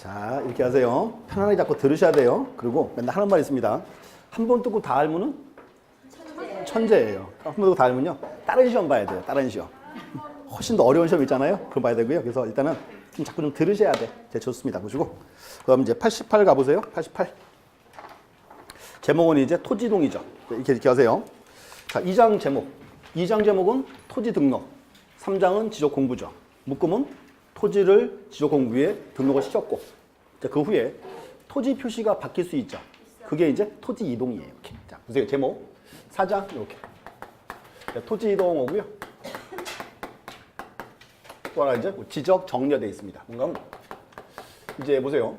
자, 이렇게 하세요. 편안하게 잡고 들으셔야 돼요. 그리고 맨날 하는 말 있습니다. 한 번 듣고 다 알면은 천재예요. 한 번 듣고 다 알면요. 다른 시험 봐야 돼요. 다른 시험. 훨씬 더 어려운 시험 있잖아요. 그거 봐야 되고요. 그래서 일단은 좀 자꾸 좀 들으셔야 돼. 네, 좋습니다. 보시고. 그다음 이제 88 가보세요. 88. 제목은 이제 토지동이죠. 이렇게 하세요. 자, 2장 제목. 2장 제목은 토지 등록. 3장은 지적 공부죠. 묶음은 토지를 지적 공부에 등록을 시켰고, 자, 그 후에 토지 표시가 바뀔 수 있죠. 그게 이제 토지 이동이에요. 이렇게. 자, 보세요. 제목. 4장 이렇게. 자, 토지 이동 오고요. 또 하나 이제 지적 정려되어 있습니다. 뭔가 이제 보세요.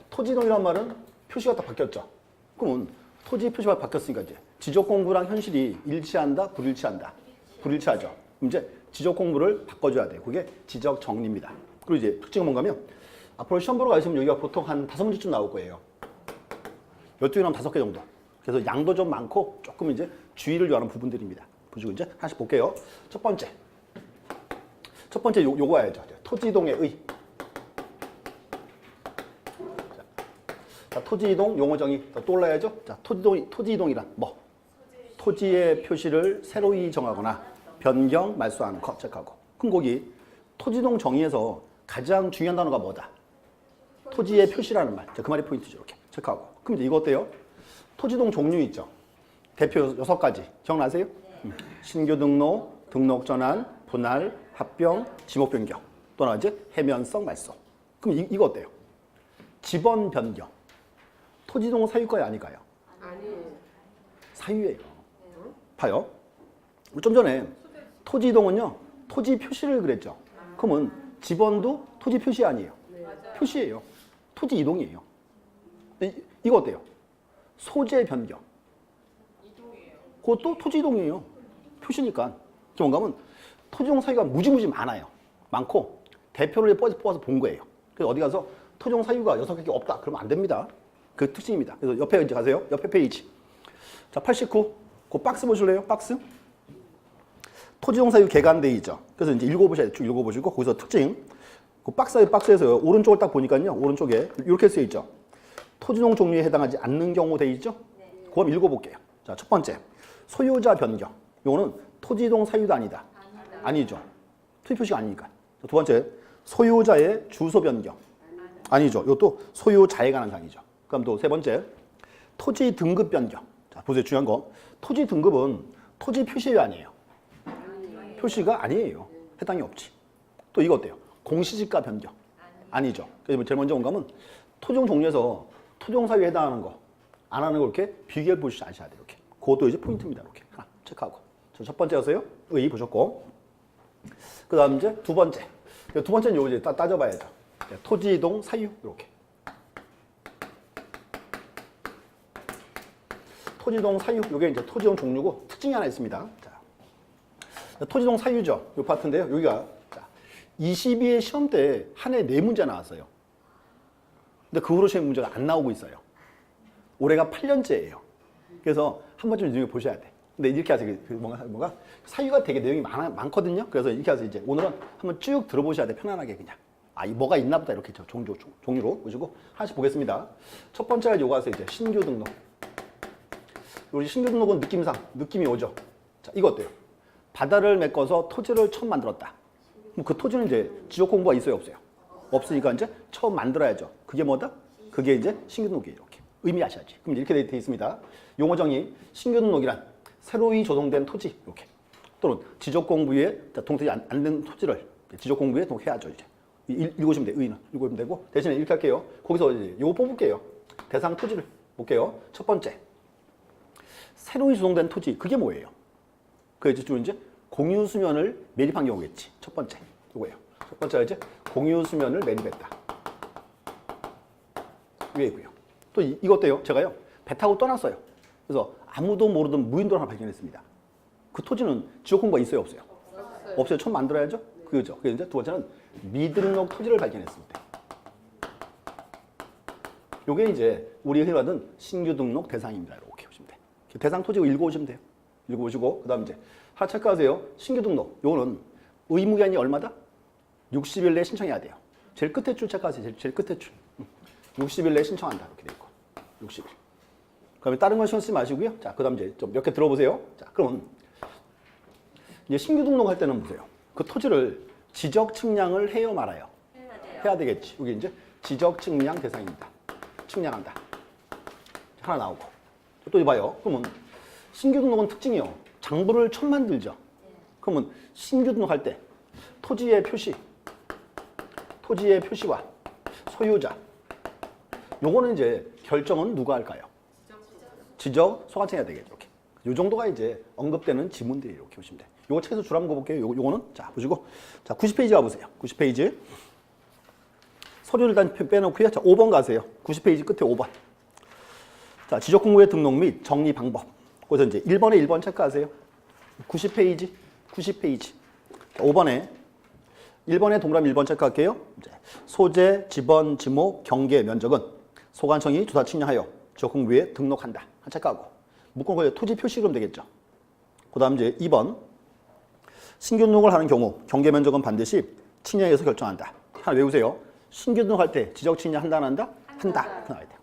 토지 이동이란 말은 표시가 다 바뀌었죠. 그러면 토지 표시가 바뀌었으니까 이제 지적 공부랑 현실이 일치한다, 불일치한다. 불일치하죠. 이제 지적 공부를 바꿔줘야 돼요. 그게 지적 정리입니다. 그리고 이제 특징은 뭔가면 앞으로 시험 보러 가시면 여기가 보통 한 5문제쯤 나올 거예요. 12개나 하면 5개 정도. 그래서 양도 좀 많고 조금 이제 주의를 요하는 부분들입니다. 보시고 이제 하나씩 볼게요. 첫 번째 요거 와야죠. 토지이동의 의. 자, 토지이동 용어 정의 또 올라야죠. 자, 토지이동이란 뭐? 토지의 표시를 새로이 정하거나 변경, 말소하는 것 체크하고. 그럼 거기 토지이동 정의에서 가장 중요한 단어가 뭐다? 토지의 표시라는 말. 자, 그 말이 포인트죠. 이렇게 체크하고. 그럼 이제 이거 어때요? 토지이동 종류 있죠. 대표 6가지. 기억나세요? 신규 등록, 등록 전환, 분할, 합병, 지목 변경. 또 하나 이제 해면성 말소. 그럼 이거 어때요? 지번 변경. 토지이동 사유가요, 아닐까요? 아니에요. 사유예요. 봐요. 좀 전에 토지이동은요, 토지 표시를 그랬죠. 그러면 지번도 토지 표시 아니에요. 표시예요. 토지 이동이에요. 이거 어때요? 소재 변경. 이동이에요. 그것도 토지 이동이에요. 표시니까. 뭔가 하면 토지이동 사유가 무지무지 많아요. 많고 대표를 뽑아서 본 거예요. 그래서 어디 가서 토지이동 사유가 6개밖에 없다. 그러면 안 됩니다. 그 특징입니다. 그래서 옆에 이제 가세요. 옆에 페이지. 자, 89. 그 박스 보실래요? 박스. 토지이동 사유 개간되어있죠. 그래서 이제 읽어보셔야 돼요. 쭉 읽어보시고 거기서 특징. 그 박스에서 오른쪽을 딱 보니까요. 오른쪽에 이렇게 쓰여 있죠. 토지이동 종류에 해당하지 않는 경우 돼 있죠. 그거 한번 읽어볼게요. 자, 첫 번째 소유자 변경. 이거는 토지이동 사유도 아니다. 아니죠. 토지 표시가 아니니까. 두 번째 소유자의 주소 변경. 아니죠. 이것도 소유자에 관한 사항이죠. 그럼 또 세 번째 토지 등급 변경. 자, 보세요. 중요한 거. 토지 등급은 토지 표시가 아니에요. 표시가 아니에요. 해당이 없지. 또 이거 어때요? 공시지가 변경. 아니죠. 그래서 제일 먼저 온 거면 토지이동 종류에서 토지이동 사유에 해당하는 거, 안 하는 거 이렇게 비교해 보시지 않으셔야 돼요. 이렇게. 그것도 이제 포인트입니다. 이렇게. 하나 체크하고. 첫 번째였어요. 의 보셨고. 그 다음 이제 두 번째. 두 번째는 요거 이제 따져봐야죠. 토지이동 사유. 이렇게. 토지이동 사유. 이게 이제 토지이동 종류고 특징이 하나 있습니다. 자, 토지이동 사유죠. 이 파트인데요. 여기가 22회 시험 때 한 해 4문제 나왔어요. 근데 그 후로 시험 문제가 안 나오고 있어요. 올해가 8년째예요. 그래서 한 번쯤 눈에 보셔야 돼. 근데 이렇게 하세요. 뭔가 사유가 되게 내용이 많거든요. 그래서 이렇게 해서 이제 오늘은 한번 쭉 들어보셔야 돼. 편안하게 그냥. 이 뭐가 있나 보다 이렇게 종류로 보시고 하나씩 보겠습니다. 첫 번째가 요거 하세요. 이제 신규 등록. 우리 신규 등록은 느낌이 오죠. 자, 이거 어때요? 바다를 메꿔서 토지를 처음 만들었다. 그럼 그 토지는 이제 지적 공부가 있어요, 없어요? 없으니까 이제 처음 만들어야죠. 그게 뭐다? 그게 이제 신규 등록이에요. 이렇게. 의미 아셔야지. 그럼 이렇게 돼 있습니다. 용어 정의. 신규 등록이란 새로이 조성된 토지. 이렇게. 또는 지적 공부에 동태지 안 된 토지를 지적 공부에 등록해야죠, 이제. 읽으시면 돼요. 의는. 읽으시면 되고. 대신에 이렇게 할게요. 거기서 이제 요거 뽑을게요. 대상 토지를 볼게요. 첫 번째. 새로이 조성된 토지. 그게 뭐예요? 그게 이제 공유 수면을 매립한 경우겠지. 첫 번째. 이거예요. 첫 번째가 이제 공유 수면을 매립했다. 이거고요. 또 이거 어때요? 제가요. 배 타고 떠났어요. 그래서 아무도 모르던 무인도를 하나 발견했습니다. 그 토지는 지적 공부가 있어요, 없어요? 없어요. 처음 만들어야죠. 그죠. 그래서 이제 두 번째는 미등록 토지를 발견했습니다. 요게 이제 우리 흔히 받은 신규 등록 대상입니다. 이렇게 보시면 돼요. 대상 토지 읽어오시면 돼요. 읽어보시고 그다음 이제 하나 체크하세요. 신규 등록. 요거는 의무기한이 얼마다? 60일 내에 신청해야 돼요. 제일 끝에 줄 체크하세요. 제일 끝에 줄. 60일 내에 신청한다. 이렇게 돼 있고. 60일. 그다음에 다른 건 신경 쓰지 마시고요. 자, 그다음 이제 좀 몇 개 들어보세요. 자, 그럼 이제 신규 등록할 때는 보세요. 그 토지를 지적 측량을 해요, 말아요? 해야 되겠지. 여기 이제 지적 측량 대상입니다. 측량한다. 하나 나오고. 또 봐요. 그러면 신규 등록은 특징이요. 장부를 처음 만들죠. 그러면 신규 등록할 때 토지의 표시와 소유자. 요거는 이제 결정은 누가 할까요? 지적 소관청이 해야 되겠죠. 이렇게. 요 정도가 이제 언급되는 지문들이 이렇게 보시면 돼. 요거 책에서 줄 한번 볼게요. 요거는 자 보시고 자 90페이지 가보세요. 90페이지 서류를 일단 빼놓고요. 자 5번 가세요. 90페이지 끝에 5번. 자 지적 공고의 등록 및 정리 방법. 거기서 이제 1번에 1번 체크하세요. 90페이지. 자, 5번에 1번에 동그라미 1번 체크할게요. 이제 소재, 지번, 지목, 경계, 면적은 소관청이 조사 측량하여 지적 공고에 등록한다. 한 체크하고 묶은 거에 토지 표시 그럼 되겠죠. 그다음 이제 2번 신규 등록을 하는 경우 경계 면적은 반드시 측량에서 결정한다. 하나 외우세요. 신규 등록할 때 지적 측량 한다 안 한다? 한다. 나와야 돼.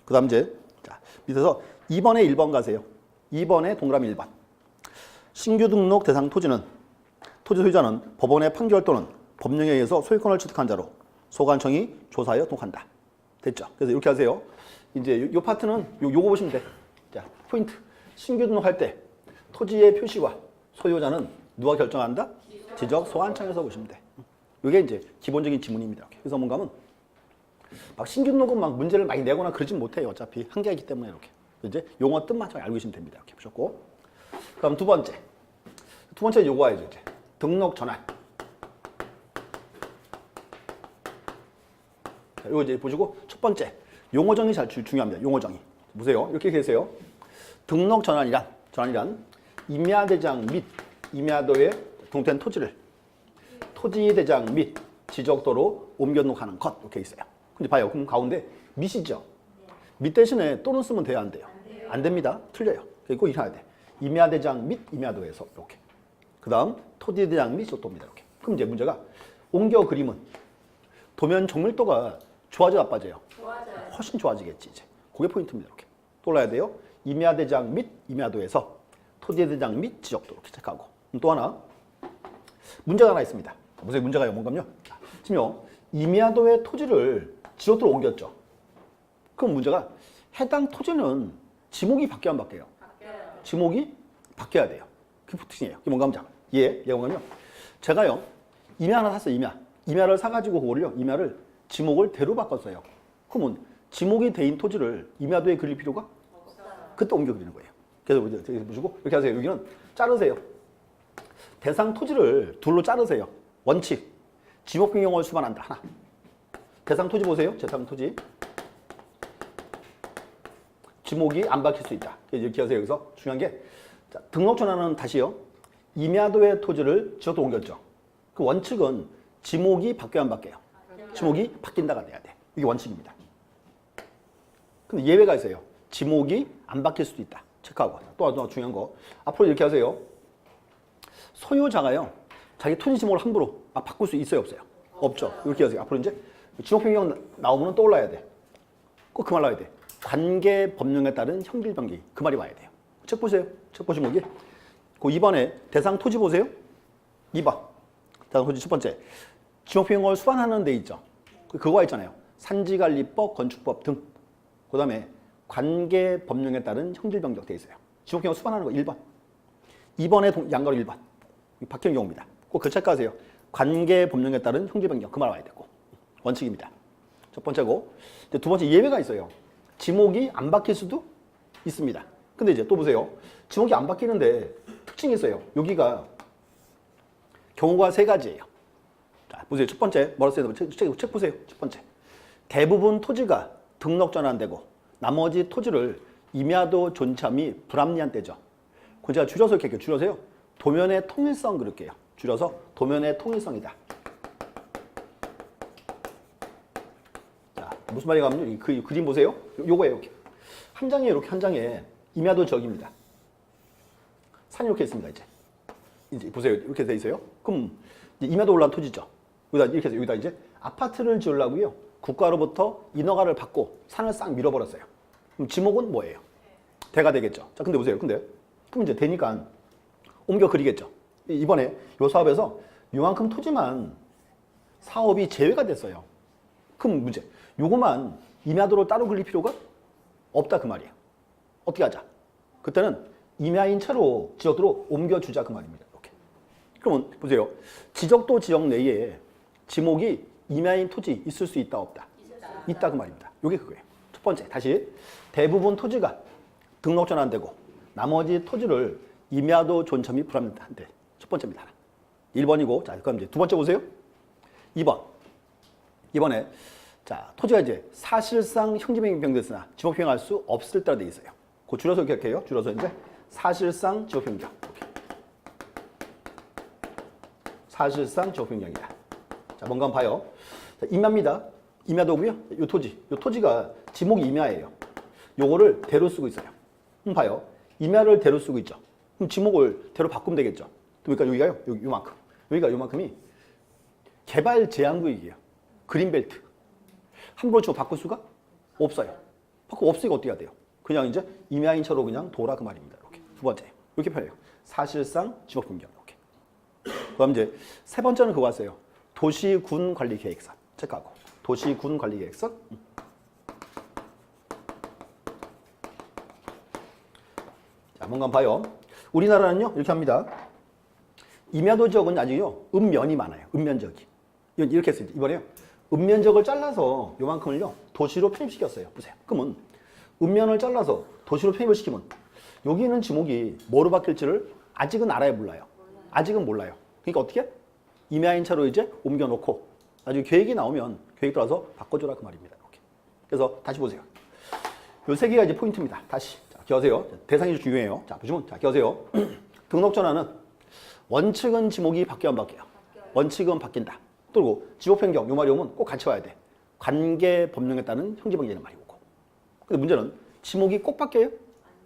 그다음 이제 자, 밑에서 2번에 1번 가세요. 2번에 동그라미 1번. 신규 등록 대상 토지는 토지 소유자는 법원의 판결 또는 법령에 의해서 소유권을 취득한 자로 소관청이 조사하여 등록한다. 됐죠? 그래서 이렇게 하세요. 이제 요 파트는 요거 보시면 돼. 자, 포인트. 신규 등록할 때 토지의 표시와 소유자는 누가 결정한다? 지적 소관청에서 보시면 돼. 이게 이제 기본적인 지문입니다. 그래서 뭔가 하면 막 신규 등록은 막 문제를 많이 내거나 그러진 못해요. 어차피 한계가 있기 때문에 이렇게. 이제 용어 뜻만 좀 알고 계시면 됩니다. 이렇게 보셨고. 그럼 두 번째. 두 번째 요거 와야죠. 이제 등록 전환. 자, 요거 이제 보시고 첫 번째 용어 정의 잘 중요합니다. 용어 정의. 보세요. 이렇게 계세요. 등록 전환이란 임야대장 및 임야도에 등록된 토지를 토지대장 및 지적도로 옮겨 등록하는 것 이렇게 있어요. 근데 봐요. 그럼 가운데 밑이죠. 밑 대신에 또는 쓰면 돼요, 안 돼요? 안 됩니다. 틀려요. 그리고 이렇게 해야 돼. 임야대장 및 임야도에서 이렇게. 그다음 토지대장 및 지적도입니다. 이렇게. 그럼 이제 문제가 옮겨 그리면 도면 정밀도가 좋아져 나빠져요? 훨씬 좋아지겠지 이제. 그게 포인트입니다. 이렇게. 또 올라야 돼요. 임야대장 및 임야도에서 토지대장 및 지적도 이렇게 체크하고. 또 하나 문제가 하나 있습니다. 보세요. 문제가요. 뭔가요? 지금요. 임야도의 토지를 지적도로 옮겼죠. 그럼 문제가 해당 토지는 지목이 바뀌어야 안 바뀌어요? 지목이 바뀌어야 돼요. 그게 특징이에요. 그게 뭔가 하면 얘가 뭔가요? 제가요. 임야 하나 샀어요. 임야를 사가지고 그거를요. 임야를 지목을 대로 바꿨어요. 그러면 지목이 대인 토지를 임야도에 그릴 필요가? 그때 옮겨 그리는 거예요. 그래서 보시고 이렇게 하세요. 여기는 자르세요. 대상 토지를 둘로 자르세요. 원칙. 지목 변경을 수반한다. 하나. 대상 토지 보세요. 대상 토지. 지목이 안 바뀔 수 있다. 이렇게 하세요. 여기서 중요한 게 자, 등록 전환은 다시요. 임야도의 토지를 지역도 옮겼죠. 그 원칙은 지목이 바뀌어야 안 바뀌어요? 지목이 바뀐다가 돼야 돼. 이게 원칙입니다. 근데 예외가 있어요. 지목이 안 바뀔 수도 있다. 체크하고. 또 중요한 거. 앞으로 이렇게 하세요. 소유자가요. 자기 토지 지목을 함부로 바꿀 수 있어요? 없어요? 없죠. 이렇게 하세요. 앞으로 이제 지목 변경 나오면 떠올라야 돼. 꼭 그 말 나와야 돼. 관계 법령에 따른 형질 변기. 그 말이 와야 돼요. 책 보세요. 책 보시면 여기. 그 2번에 대상 토지 보세요. 2번. 대상 토지 첫 번째. 지목 변경을 수반하는 데 있죠. 그거 있잖아요. 산지관리법, 건축법 등. 그 다음에 관계 법령에 따른 형질 변경 돼 있어요. 지목 변경 수반하는 거 1번. 2번에 양가로 1번. 바뀌는 경우입니다. 꼭 그 체크하세요. 관계 법령에 따른 형질 변경. 그 말 와야 되고. 원칙입니다. 첫 번째고. 이제 두 번째 예외가 있어요. 지목이 안 바뀔 수도 있습니다. 근데 이제 또 보세요. 지목이 안 바뀌는데 특징이 있어요. 여기가 경우가 세 가지예요. 자, 보세요. 첫 번째, 뭐라 써요? 책 보세요. 첫 번째. 대부분 토지가 등록 전환되고 나머지 토지를 임야도 존참이 불합리한 때죠. 그건 제가 줄여서 이렇게 줄여서요. 도면의 통일성 그럴게요. 줄여서 도면의 통일성이다. 자, 무슨 말인가 하면 그 그림 보세요. 요거예요. 이렇게. 한 장에 이렇게 한 장에 임야도 지역입니다. 산이 이렇게 있습니다. 이제 보세요. 이렇게 돼 있어요. 그럼 이제 임야도 올라온 토지죠. 여기다 이렇게 해서 여기다 이제 아파트를 지으려고요. 국가로부터 인허가를 받고 산을 싹 밀어버렸어요. 그럼 지목은 뭐예요? 대가 되겠죠. 자, 근데 보세요. 근데 그럼 이제 되니까 옮겨 그리겠죠. 이번에 요 사업에서 요만큼 토지만 사업이 제외가 됐어요. 그럼 문제. 요거만 임야도로 따로 그릴 필요가 없다 그 말이에요. 어떻게 하자? 그때는 임야인 채로 지역도로 옮겨주자 그 말입니다. 이렇게. 그러면 보세요. 지적도 지역 내에 지목이 임야인 토지 있을 수 있다 없다? 있다 그 말입니다. 요게 그거예요. 첫 번째 다시 대부분 토지가 등록 전환되고 나머지 토지를 임야도 존첨이 불합리한데 첫 번째입니다. 1번이고 자 그럼 이제 두 번째 보세요. 2번. 이번에 자 토지가 이제 사실상 형지명이 변경됐으나 지목 변경할 수 없을 때라 돼 있어요. 그 줄여서 이렇게 할게요. 줄여서 이제 사실상 지목 변경. 사실상 지목 변경이다. 자 뭔가 한번 봐요. 자, 임야입니다. 임야도고요. 요 토지가 지목이 임야예요. 요거를 대로 쓰고 있어요. 그럼 봐요. 임야를 대로 쓰고 있죠. 그럼 지목을 대로 바꾸면 되겠죠. 그러니까 여기가요. 요만큼. 여기가 요만큼이 개발 제한 구역이에요. 그린벨트. 함부로 지금 바꿀 수가 없어요. 바꾸고 없으니까 어떻게 해야 돼요? 그냥 이제 임야인처로 그냥 돌아 그 말입니다. 이렇게. 두 번째. 이렇게 표현해요. 사실상 지목 변경. 이렇게. 그다음 이제 세 번째는 그거 왔어요. 도시군 관리 계획서. 체크하고. 도시군 관리 계획서. 자, 뭔가 한번 봐요. 우리나라는요. 이렇게 합니다. 임야도 지역은 아직요. 읍면이 많아요. 읍면적이. 이렇게 했어요. 이번에요. 읍면적을 잘라서 요만큼을요. 도시로 편입시켰어요. 보세요. 그러면 읍면을 잘라서 도시로 편입을 시키면 여기 있는 지목이 뭐로 바뀔지를 아직은 알아요, 몰라요? 아직은 몰라요. 그러니까 어떻게? 임야인 차로 이제 옮겨놓고 나중에 계획이 나오면 계획 따라서 바꿔줘라 그 말입니다. 이렇게. 그래서 다시 보세요. 요 세 개가 이제 포인트입니다. 다시. 자, 기억하세요. 대상이 중요해요. 자, 보시면 자, 기억하세요. 등록 전환은 원칙은 지목이 바뀌어 안 바뀌어요? 원칙은 바뀐다. 그리고 지목 변경 요 말이 오면 꼭 같이 와야 돼. 관계 법령에 따른 형지법령이라는 말이 오고. 근데 문제는 지목이 꼭 바뀌어요?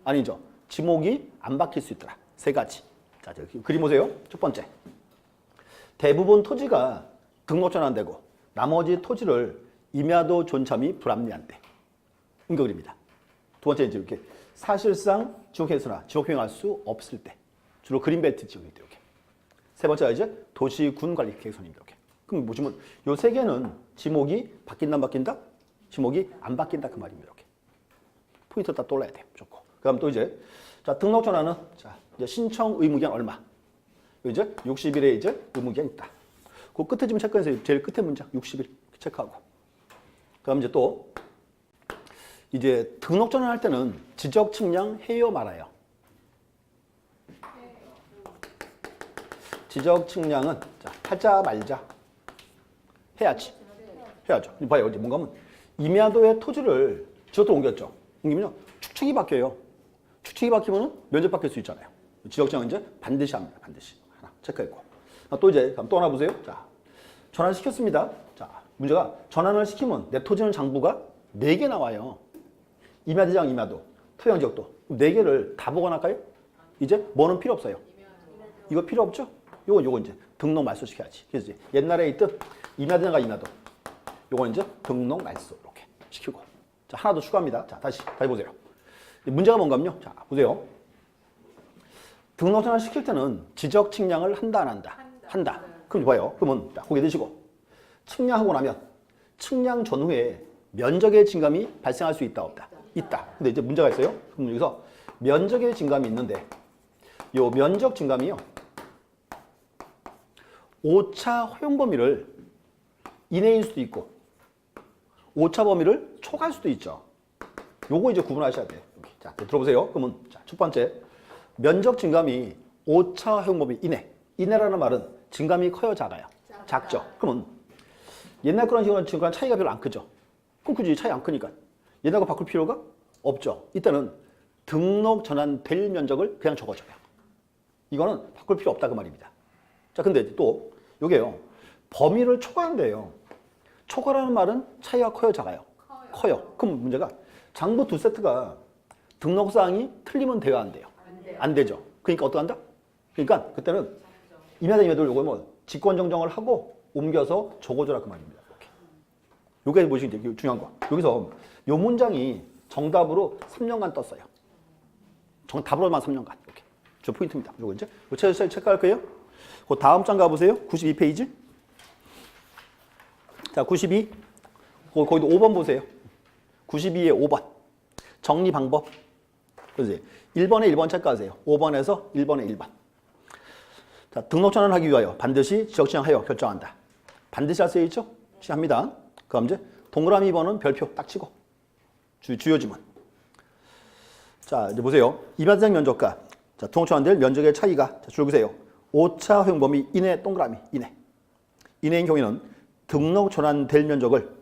아니죠. 지목이 안 바뀔 수 있더라. 세 가지. 자, 저기 그림 보세요. 첫 번째. 대부분 토지가 등록 전환되고 나머지 토지를 임야도 존참이 불합리한데. 이거 그립니다. 두 번째 이제 이렇게 사실상 지목했으나 지목 변경할 수 없을 때. 주로 그린벨트 지역일 때 이렇게. 세 번째가 이제 도시군 관리 계획선입니다. 이렇게. 그럼 보시면 요 세 개는 지목이 바뀐다 안 바뀐다? 지목이 안 바뀐다 그 말입니다. 이렇게. 포인트 딱 떠올라야 돼. 좋고. 그다음 또 이제 자 등록 전환은 자 이제 신청 의무 기간 얼마? 이제 60일에 이제 의무 기간 있다. 그 끝에 좀 체크해서 제일 끝에 문장 60일 체크하고. 그다음 이제 또 이제 등록 전환할 때는 지적 측량 해요 말아요. 지적 측량은 자 하자 말자 해야지. 해야죠. 봐요. 이제 뭔가 하면 임야도의 토지를 지역도로 옮겼죠. 옮기면요 축척이 바뀌어요. 축척이 바뀌면은 면적 바뀔 수 있잖아요. 지적 측량은 이제 반드시 합니다. 반드시 하나 체크했고. 또 이제 또 하나 보세요. 자 전환시켰습니다. 자 문제가 전환을 시키면 내 토지는 장부가 4개 나와요. 임야대장 임야도 토양 지역도 4개를 다 보관할까요? 이제 뭐는 필요 없어요. 이거 필요 없죠? 요거 이제 등록 말소 시켜야지. 그래서 이제 옛날에 있던 임야대장과 임야도 요건 이제 등록 말소 이렇게 시키고. 자 하나 더 추가합니다. 자 다시 보세요. 문제가 뭔가요? 자 보세요. 등록 전환 시킬 때는 지적 측량을 한다 안 한다? 한다. 그럼 봐요. 그러면 고개 드시고 측량하고 나면 측량 전후에 면적의 증감이 발생할 수 있다 없다? 있다. 근데 이제 문제가 있어요. 그럼 여기서 면적의 증감이 있는데 요 면적 증감이요. 오차 허용 범위를 이내일 수도 있고 오차 범위를 초과할 수도 있죠. 요거 이제 구분하셔야 돼요. 자, 들어보세요. 그러면 자, 첫 번째 면적 증감이 오차 허용 범위 이내. 이내라는 말은 증감이 커요, 작아요? 작죠. 그러면 옛날 거랑 지금 차이가 별로 안 크죠. 그럼 굳이 차이 안 크니까 옛날 거 바꿀 필요가 없죠. 이때는 등록 전환될 면적을 그냥 적어줘요. 이거는 바꿀 필요 없다 그 말입니다. 자, 근데 또 요게요. 범위를 초과한대요. 초과라는 말은 차이가 커요, 작아요? 커요. 그럼 문제가 장부 2세트가 등록사항이 틀리면 돼요, 안 돼요? 안 되죠. 그러니까 어떡한다? 그러니까 그때는 임야대 임야도 요거 뭐 직권정정을 하고 옮겨서 적어줘라 그 말입니다. 이렇게. 요게 뭐지 이제 중요한 거. 여기서 요 문장이 정답으로 3년간 떴어요. 답으로만 3년간 이렇게. 저 포인트입니다. 요거 이제 체크할 거예요. 그 다음 장 가보세요. 92페이지. 자, 92. 거기도 5번 보세요. 92에 5번. 정리 방법. 그지? 1번에 1번 체크하세요. 5번에서 1번에 1번. 자, 등록 전환하기 위하여 반드시 지역 지정하여 결정한다. 반드시 할 수 있죠? 시합니다. 그럼 이제 동그라미 번은 별표 딱 치고 주요 지문. 자, 이제 보세요. 이마대장 면적과 자, 등록 전환될 면적의 차이가 자, 줄 그세요. 오차 허용 범위 이내 동그라미 이내. 이내인 경우에는 등록 전환될 면적을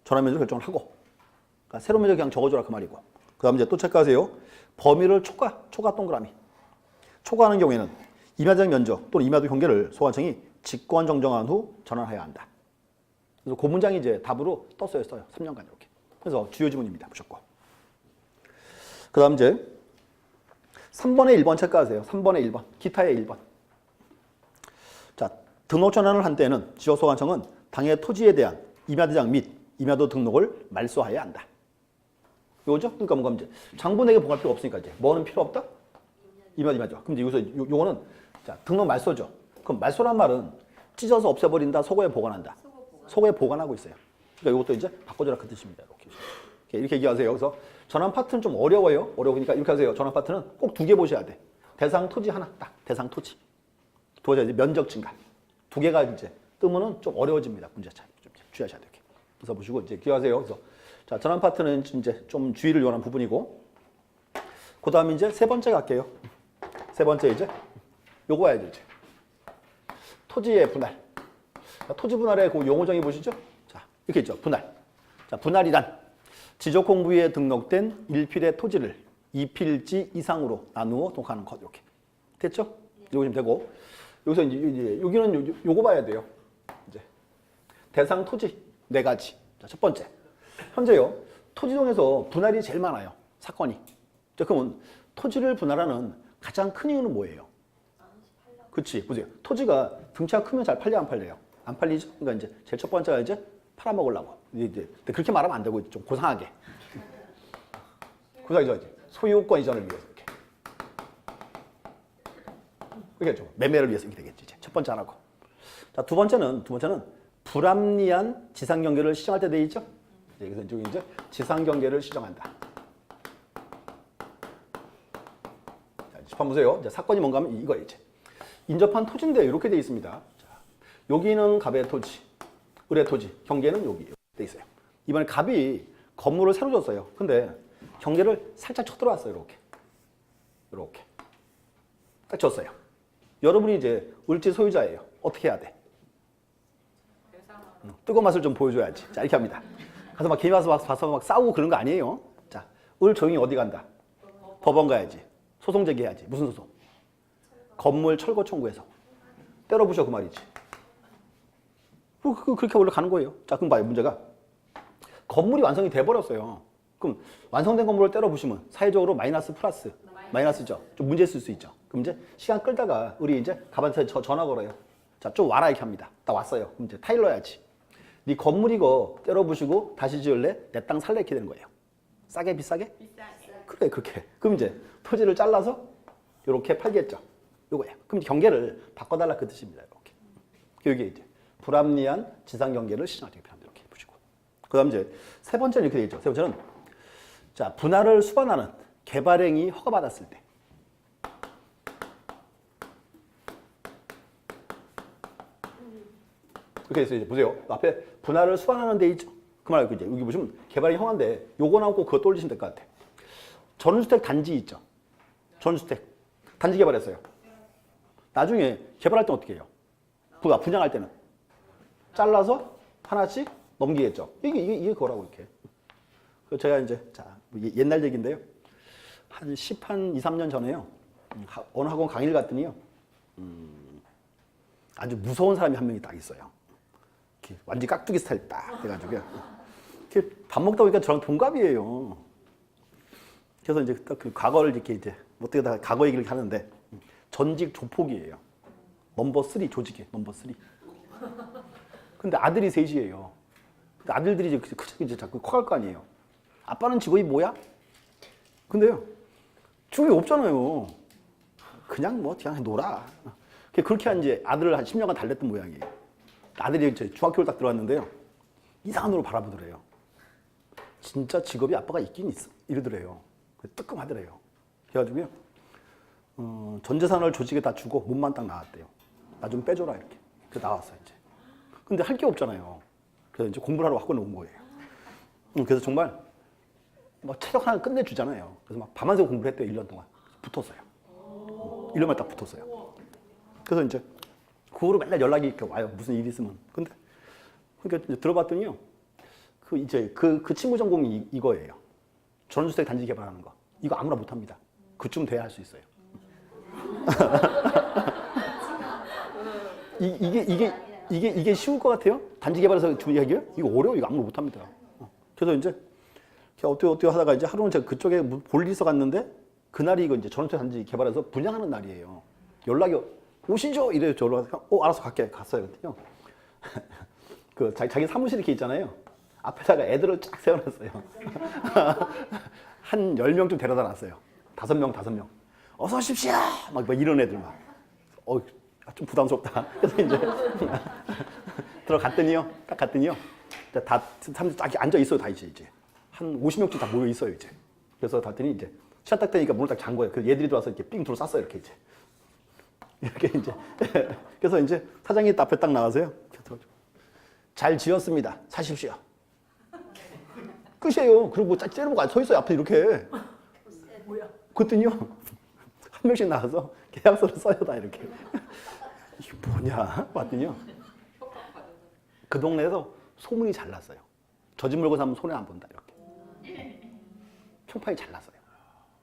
전환 면적 결정을 하고 그러니까 새로운 면적 그냥 적어줘라 그 말이고. 그다음 이제 또 체크하세요. 범위를 초과 동그라미. 초과하는 경우에는 임야대장 면적 또는 임야도 경계를 소관청이 직권 정정한 후 전환해야 한다. 그래서 그 문장이 이제 답으로 써요. 3년간 이렇게. 그래서 주요 지문입니다. 보셨고. 그다음 이제 3번에 1번 체크하세요. 3번에 1번. 기타의 1번. 자, 등록 전환을 한 때에는 지역소관청은 당해 토지에 대한 임야대장 및 임야도 등록을 말소해야 한다. 요거죠? 그러니까 뭔가 이제 장본에게 보고할 필요 없으니까 이제 뭐는 필요 없다? 임야죠. 그럼 이제 여기서 요거는 자, 등록 말소죠. 그럼 말소란 말은 찢어서 없애버린다, 소고에 보관한다. 소고에 보관하고 있어요. 그러니까 이것도 이제 바꿔줘라 그 뜻입니다. 이렇게 얘기하세요. 그래서 전환 파트는 좀 어려워요. 어려우니까 이렇게 하세요. 전환 파트는 꼭 2개 보셔야 돼. 대상 토지 하나 딱. 대상 토지. 두 번째 이제 면적 증가. 2개가 이제 뜨면은 좀 어려워집니다. 문제 차이. 좀 주의하셔야 돼요. 그래서 보시고 이제 기억하세요. 그래서 자, 전환 파트는 이제 좀 주의를 요하는 부분이고, 그 다음에 이제 세 번째 갈게요. 세 번째 이제 요거 와야죠. 이제 토지의 분할. 자, 토지 분할의 그 용어 정의 보시죠. 자, 이렇게 있죠. 분할. 자, 분할이란 지적공부에 등록된 1필의 토지를 2필지 이상으로 나누어 등록하는 것. 이렇게 됐죠? 요거 좀 되고 여기서 이제 여기는 요거 봐야 돼요. 이제 대상 토지 4가지. 자, 첫 번째. 현재요. 토지동에서 분할이 제일 많아요. 사건이. 자, 그러면 토지를 분할하는 가장 큰 이유는 뭐예요? 그렇지. 보세요. 토지가 등치가 크면 잘 팔려 안 팔려요? 안 팔리죠? 그러니까 이제 제일 첫 번째가 이제 팔아먹으려고. 이제 그렇게 말하면 안 되고 좀 고상하게. 고상이죠. 이제 소유권 이전을 위해서 이렇게. 그렇겠죠. 매매를 위해서 이렇게 되겠지. 이제 첫 번째 하나고. 자, 두 번째는 불합리한 지상 경계를 시정할 때 돼 있죠. 그래서 이제 지상 경계를 시정한다. 자, 한번 보세요. 이제 사건이 뭔가 하면 이거 이제 인접한 토지인데 이렇게 돼 있습니다. 자, 여기는 갑의 토지, 을의 토지, 경계는 여기 돼 있어요. 이번에 갑이 건물을 새로 줬어요. 근데 경계를 살짝 쳐들어왔어요. 이렇게 딱 줬어요. 여러분이 이제 을지 소유자예요. 어떻게 해야 돼? 뜨거운 맛을 좀 보여줘야지. 자, 이렇게 합니다. 가서 막 개미 와서 봐서 막 싸우고 그런 거 아니에요. 자, 을 조용히 어디 간다? 법원 가야지. 소송 제기해야지. 무슨 소송? 건물 철거 청구해서. 때려부셔 그 말이지. 그렇게 원래 가는 거예요. 자, 그럼 봐요. 문제가 건물이 완성이 돼버렸어요. 그럼 완성된 건물을 때려부시면 사회적으로 마이너스 플러스 마이너스죠. 좀 문제 있을 수 있죠. 그럼 이제 시간 끌다가 우리 이제 갑한테 전화 걸어요. 자, 좀 와라 이렇게 합니다. 딱 왔어요. 그럼 이제 타일 넣어야지. 네 건물 이거 때려부시고 다시 지을래? 내 땅 살래? 이렇게 되는 거예요. 싸게 비싸게? 그래 그렇게. 그럼 이제 토지를 잘라서 이렇게 팔겠죠. 요거예요. 그럼 경계를 바꿔달라 그 뜻입니다. 이렇게. 여기 이제 불합리한 지상 경계를 시정할 때 필요합니다. 이렇게 보시고. 그다음 이제 세 번째는 이렇게 돼 있죠. 세 번째는 자, 분할을 수반하는 개발행위 허가받았을 때. 이렇게 있어요. 이제 보세요. 앞에 분할을 수반하는 데 있죠. 그 말고 이제 여기 보시면 개발이 형한데 요거 나오고 그거 떠올리시면 될 것 같아. 전원주택 단지 있죠. 전원주택 단지 개발했어요. 나중에 개발할 때 어떻게 해요? 분양할 때는 잘라서 하나씩 넘기겠죠. 이게 그거라고 이렇게. 제가 이제 자 옛날 얘기인데요. 한 2, 3년 전에요. 어느 학원 강의를 갔더니요. 아주 무서운 사람이 한 명이 딱 있어요. 완전 깍두기 스타일 딱 돼가지고요. 밥 먹다 보니까 저랑 동갑이에요. 그래서 이제 딱 그 과거를 이렇게 이제 어떻게 다 과거 얘기를 하는데 전직 조폭이에요. 넘버 3 조직이 넘버 3. 근데 아들이 셋이에요. 아들들이 이제 자꾸 커갈 거 아니에요. 아빠는 직업이 뭐야? 근데요, 직업이 없잖아요. 그냥 뭐 그냥 놀아. 그렇게 한 이제 아들을 한 10년간 달랬던 모양이에요. 아들이 이제 중학교를 딱 들어왔는데요. 이상한 눈으로 바라보더래요. 진짜 직업이 아빠가 있긴 있어. 이러더래요. 뜨끔하더래요. 그래가지고요. 전 재산을 조직에 다 주고 몸만 딱 나왔대요. 나 좀 빼줘라 이렇게. 그래서 나왔어요 이제. 근데 할 게 없잖아요. 그래서 이제 공부를 하러 학원에 온 거예요. 그래서 정말 뭐 체력 하나 끝내주잖아요. 그래서 막 밤만 새고 공부를 했대요. 1년 동안. 붙었어요. 1년만 딱 붙었어요. 그래서 이제 그 후로 맨날 연락이 이렇게 와요. 무슨 일이 있으면. 근데 그러니까 이제 들어봤더니요. 그 친구 전공이 이거예요. 전원주택 단지 개발하는 거. 이거 아무나 못합니다. 그쯤 돼야 할 수 있어요. 이게 쉬울 것 같아요? 단지 개발해서 이야기요? 이거 어려워. 이거 아무나 못합니다. 그래서 이제 어떻게 하다가 이제 하루는 제가 그쪽에 볼 일이 있어 갔는데 그날이 이거 이제 전원주택 단지 개발해서 분양하는 날이에요. 연락이 오시죠? 이래요. 저 연락. 알아서 갈게. 갔어요. 그때요. 그 자기 사무실 이렇게 있잖아요. 앞에다가 애들을 쫙 세워놨어요. 한 10명쯤 데려다 놨어요. 5명. 어서 오십시오! 막 이런 애들 막. 좀 부담스럽다. 그래서 이제 들어갔더니요. 딱 갔더니요. 다 사람들 딱 앉아 있어요. 다 이제. 한 50명쯤 다 모여 있어요. 이제. 그래서 갔더니 이제 시간 딱 되니까 문을 딱 잠 거예요. 그래서 얘들이 들어와서 이렇게 삥 둘러쌌어요. 이렇게 이제. 이렇게 이제. 그래서 이제 사장님 앞에 딱 나와서요. 잘 지었습니다. 사십시오. 끝이에요. 그리고 짝 째려보고 서 있어요. 앞에 이렇게. 뭐야? 그랬더니요. 한 명씩 나와서 계약서를 써요. 다 이렇게. 이게 뭐냐? 봤더니요. 그 동네에서 소문이 잘 났어요. 저 집 물건 사면 손해 안 본다. 이렇게. 평판이 잘 났어요.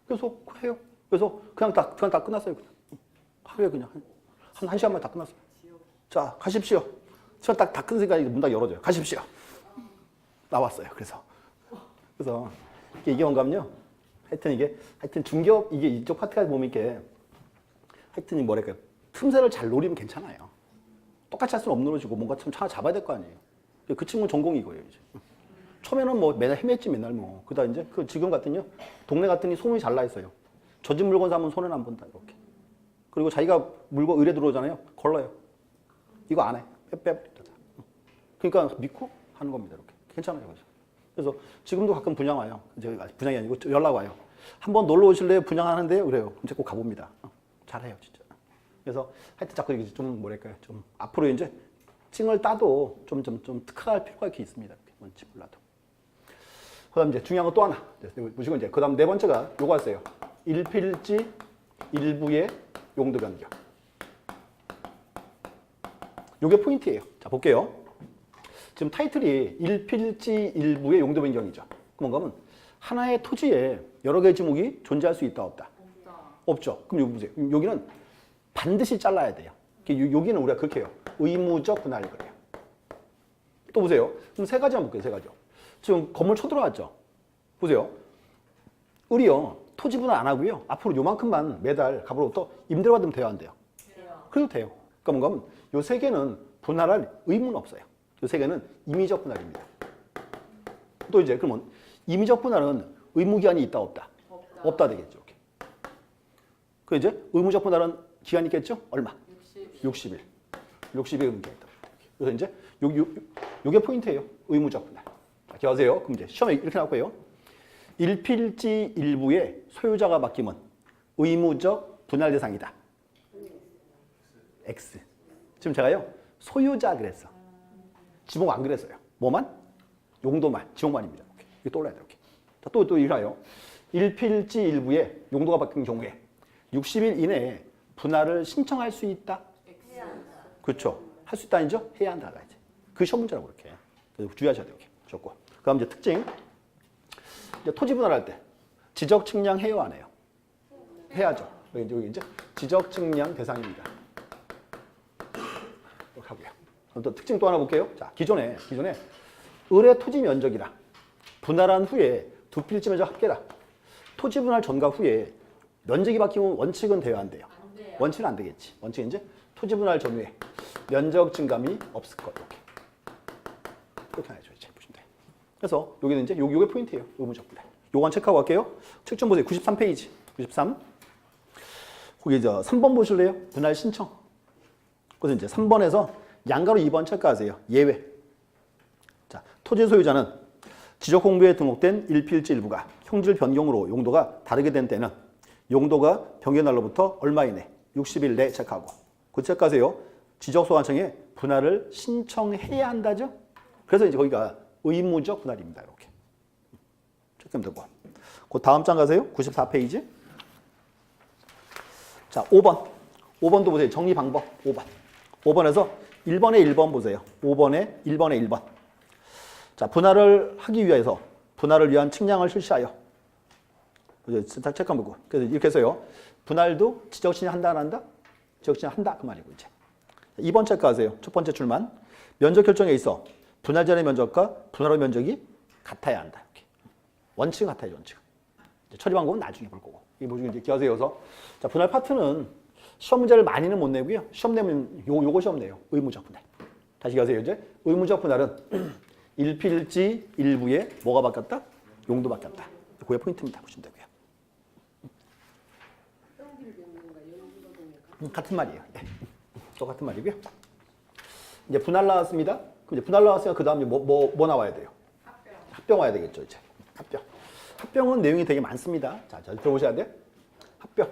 그래서 해요. 그래서 그냥 다 끝났어요. 그냥. 하루에 그냥 한 시간만 다 끝났어요. 자, 가십시오. 시간 다 끝으니까 문 딱 열어줘요. 가십시오. 나왔어요. 그래서 이게 뭔가면요. 하여튼 중개업 이게 이쪽 파트가 보면 이렇게 하여튼 뭐랄까 틈새를 잘 노리면 괜찮아요. 똑같이 할 수는 없는 거지고 뭔가 참 잡아야 될 거 아니에요. 그 친구 전공이 이거예요. 이제. 처음에는 뭐 맨날 헤맸지 맨날 뭐. 그러다 이제 지금 같더니요. 동네 갔더니 소문이 잘 나 있어요. 저 집 물건 사면 손해는 안 본다 이렇게. 그리고 자기가 물건 의뢰 들어오잖아요. 걸러요. 이거 안 해. 빼. 그러니까 믿고 하는 겁니다. 이렇게. 괜찮아요. 그래서 지금도 가끔 분양 와요. 이제 분양이 아니고 연락 와요. 한번 놀러 오실래요? 분양하는데요. 그래요. 그럼 제가 꼭 가봅니다. 잘해요, 진짜. 그래서 하여튼 자꾸 이게 좀 뭐랄까요. 좀 앞으로 이제 찡을 따도 좀 특화할 필요가 이렇게 있습니다. 이렇게 뭔지 몰라도. 그다음 이제 중요한 거 또 하나. 보시고 이제 그다음 네 번째가 요거였어요. 일필지 일부의 용도 변경. 요게 포인트예요. 자, 볼게요. 지금 타이틀이 일필지 일부의 용도 변경이죠. 그럼 뭔가 하면 하나의 토지에 여러 개의 지목이 존재할 수 있다 없다? 없죠. 그럼 여기 보세요. 여기는 반드시 잘라야 돼요. 여기는 우리가 그렇게 해요. 의무적 분할을 그래요. 또 보세요. 그럼 세 가지만 볼게요. 세 가지요. 지금 건물 쳐들어왔죠. 보세요. 을이요. 토지 분할 안 하고요. 앞으로 요만큼만 매달 값으로부터 임대료 받으면 돼요, 안 돼요? 그래도 돼요. 그러니까 뭔가 하면 요 세 개는 분할할 의무는 없어요. 요 세 개는 임의적 분할입니다. 또 이제 그러면 임의적 분할은 의무 기한이 있다 없다? 없다 되겠죠. 이렇게. 그 이제 의무적 분할은 기한이 있겠죠? 얼마? 60일. 60일 의무 기한이 있다. 그래서 이제 요게 포인트예요. 의무적 분할. 자, 기억하세요. 그럼 이제 시험에 이렇게 나올 거예요. 일필지 일부의 소유자가 바뀌면 의무적 분할 대상이다. X. 지금 제가요. 소유자 그랬어. 지목 안 그랬어요. 뭐만? 용도만, 지목만입니다. 이렇게 떠올라야 돼요. 이렇게. 자, 또 일하요. 일필지 일부의 용도가 바뀐 경우에 60일 이내에 분할을 신청할 수 있다? 그렇죠. 할 수 있다 아니죠? 해야 한다. 이제. 그 시험 문제라고 그렇게. 그래서 주의하셔야 돼요. 이렇게. 좋고. 그다음 이제 특징. 이제 토지 분할할 때 지적 측량 해요 안 해요? 해야죠. 여기 이제 지적 측량 대상입니다. 이렇게 하고요. 그럼 또 특징 또 하나 볼게요. 자, 기존에 을의 토지 면적이라 분할한 후에 두 필지 면적 합계라 토지 분할 전과 후에 면적이 바뀌면 원칙은 돼요 안 돼요? 안 돼요. 원칙은 안 되겠지. 원칙은 이제 토지 분할 전후에 면적 증감이 없을 것 이렇게. 그렇게 해야죠. 이제 보시면 그래서 여기는 이제 요게 포인트예요. 의무적 분할. 요건 체크하고 갈게요. 책 좀 보세요. 93페이지. 93. 거기 이제 3번 보실래요? 분할 신청. 그래서 이제 3번에서 양가로 2번 체크하세요. 예외. 자, 토지 소유자는 지적 공부에 등록된 일필지 일부가 형질 변경으로 용도가 다르게 된 때는 용도가 변경 날로부터 얼마 이내 60일 내 체크하고 그 체크하세요. 지적소관청에 분할을 신청해야 한다죠. 그래서 이제 거기가 의무적 분할입니다. 이렇게 체크하면 되고 그 다음 장 가세요. 94페이지. 자, 5번. 5번도 보세요. 정리 방법 5번. 5번에서 1번에 1번 보세요. 5번에 1번에 1번. 자, 분할을 하기 위해서 분할을 위한 측량을 실시하여 체크 한번 보고 그래서 이렇게 해서요. 분할도 지적신이 한다 안 한다? 지적신이 한다 그 말이고 이제 2번 체크하세요. 첫 번째 출만 면적 결정에 있어 분할 전의 면적과 분할 후 면적이 같아야 한다. 이렇게. 원칙은 같아요. 원칙. 처리 방법은 나중에 볼 거고 이게 뭐지 이제 기하세요. 그래서 자, 분할 파트는 시험 문제를 많이는 못 내고요. 시험 내면 요거 시험 내요. 의무적 분할. 다시 기하세요. 이제 의무적 분할은 일필지 일부에 뭐가 바뀌었다? 용도 바뀌었다. 그게 포인트입니다. 보시면 되고요. 형질을 배우는 건가? 연구가 보니까. 같은 말이에요. 네. 똑같은 말이고요. 이제 분할 나왔습니다. 그럼 이제 분할 나왔으니까 그 다음에 뭐 나와야 돼요? 합병 와야 되겠죠. 이제 합병. 합병은 내용이 되게 많습니다. 자, 들어보셔야 돼요. 합병.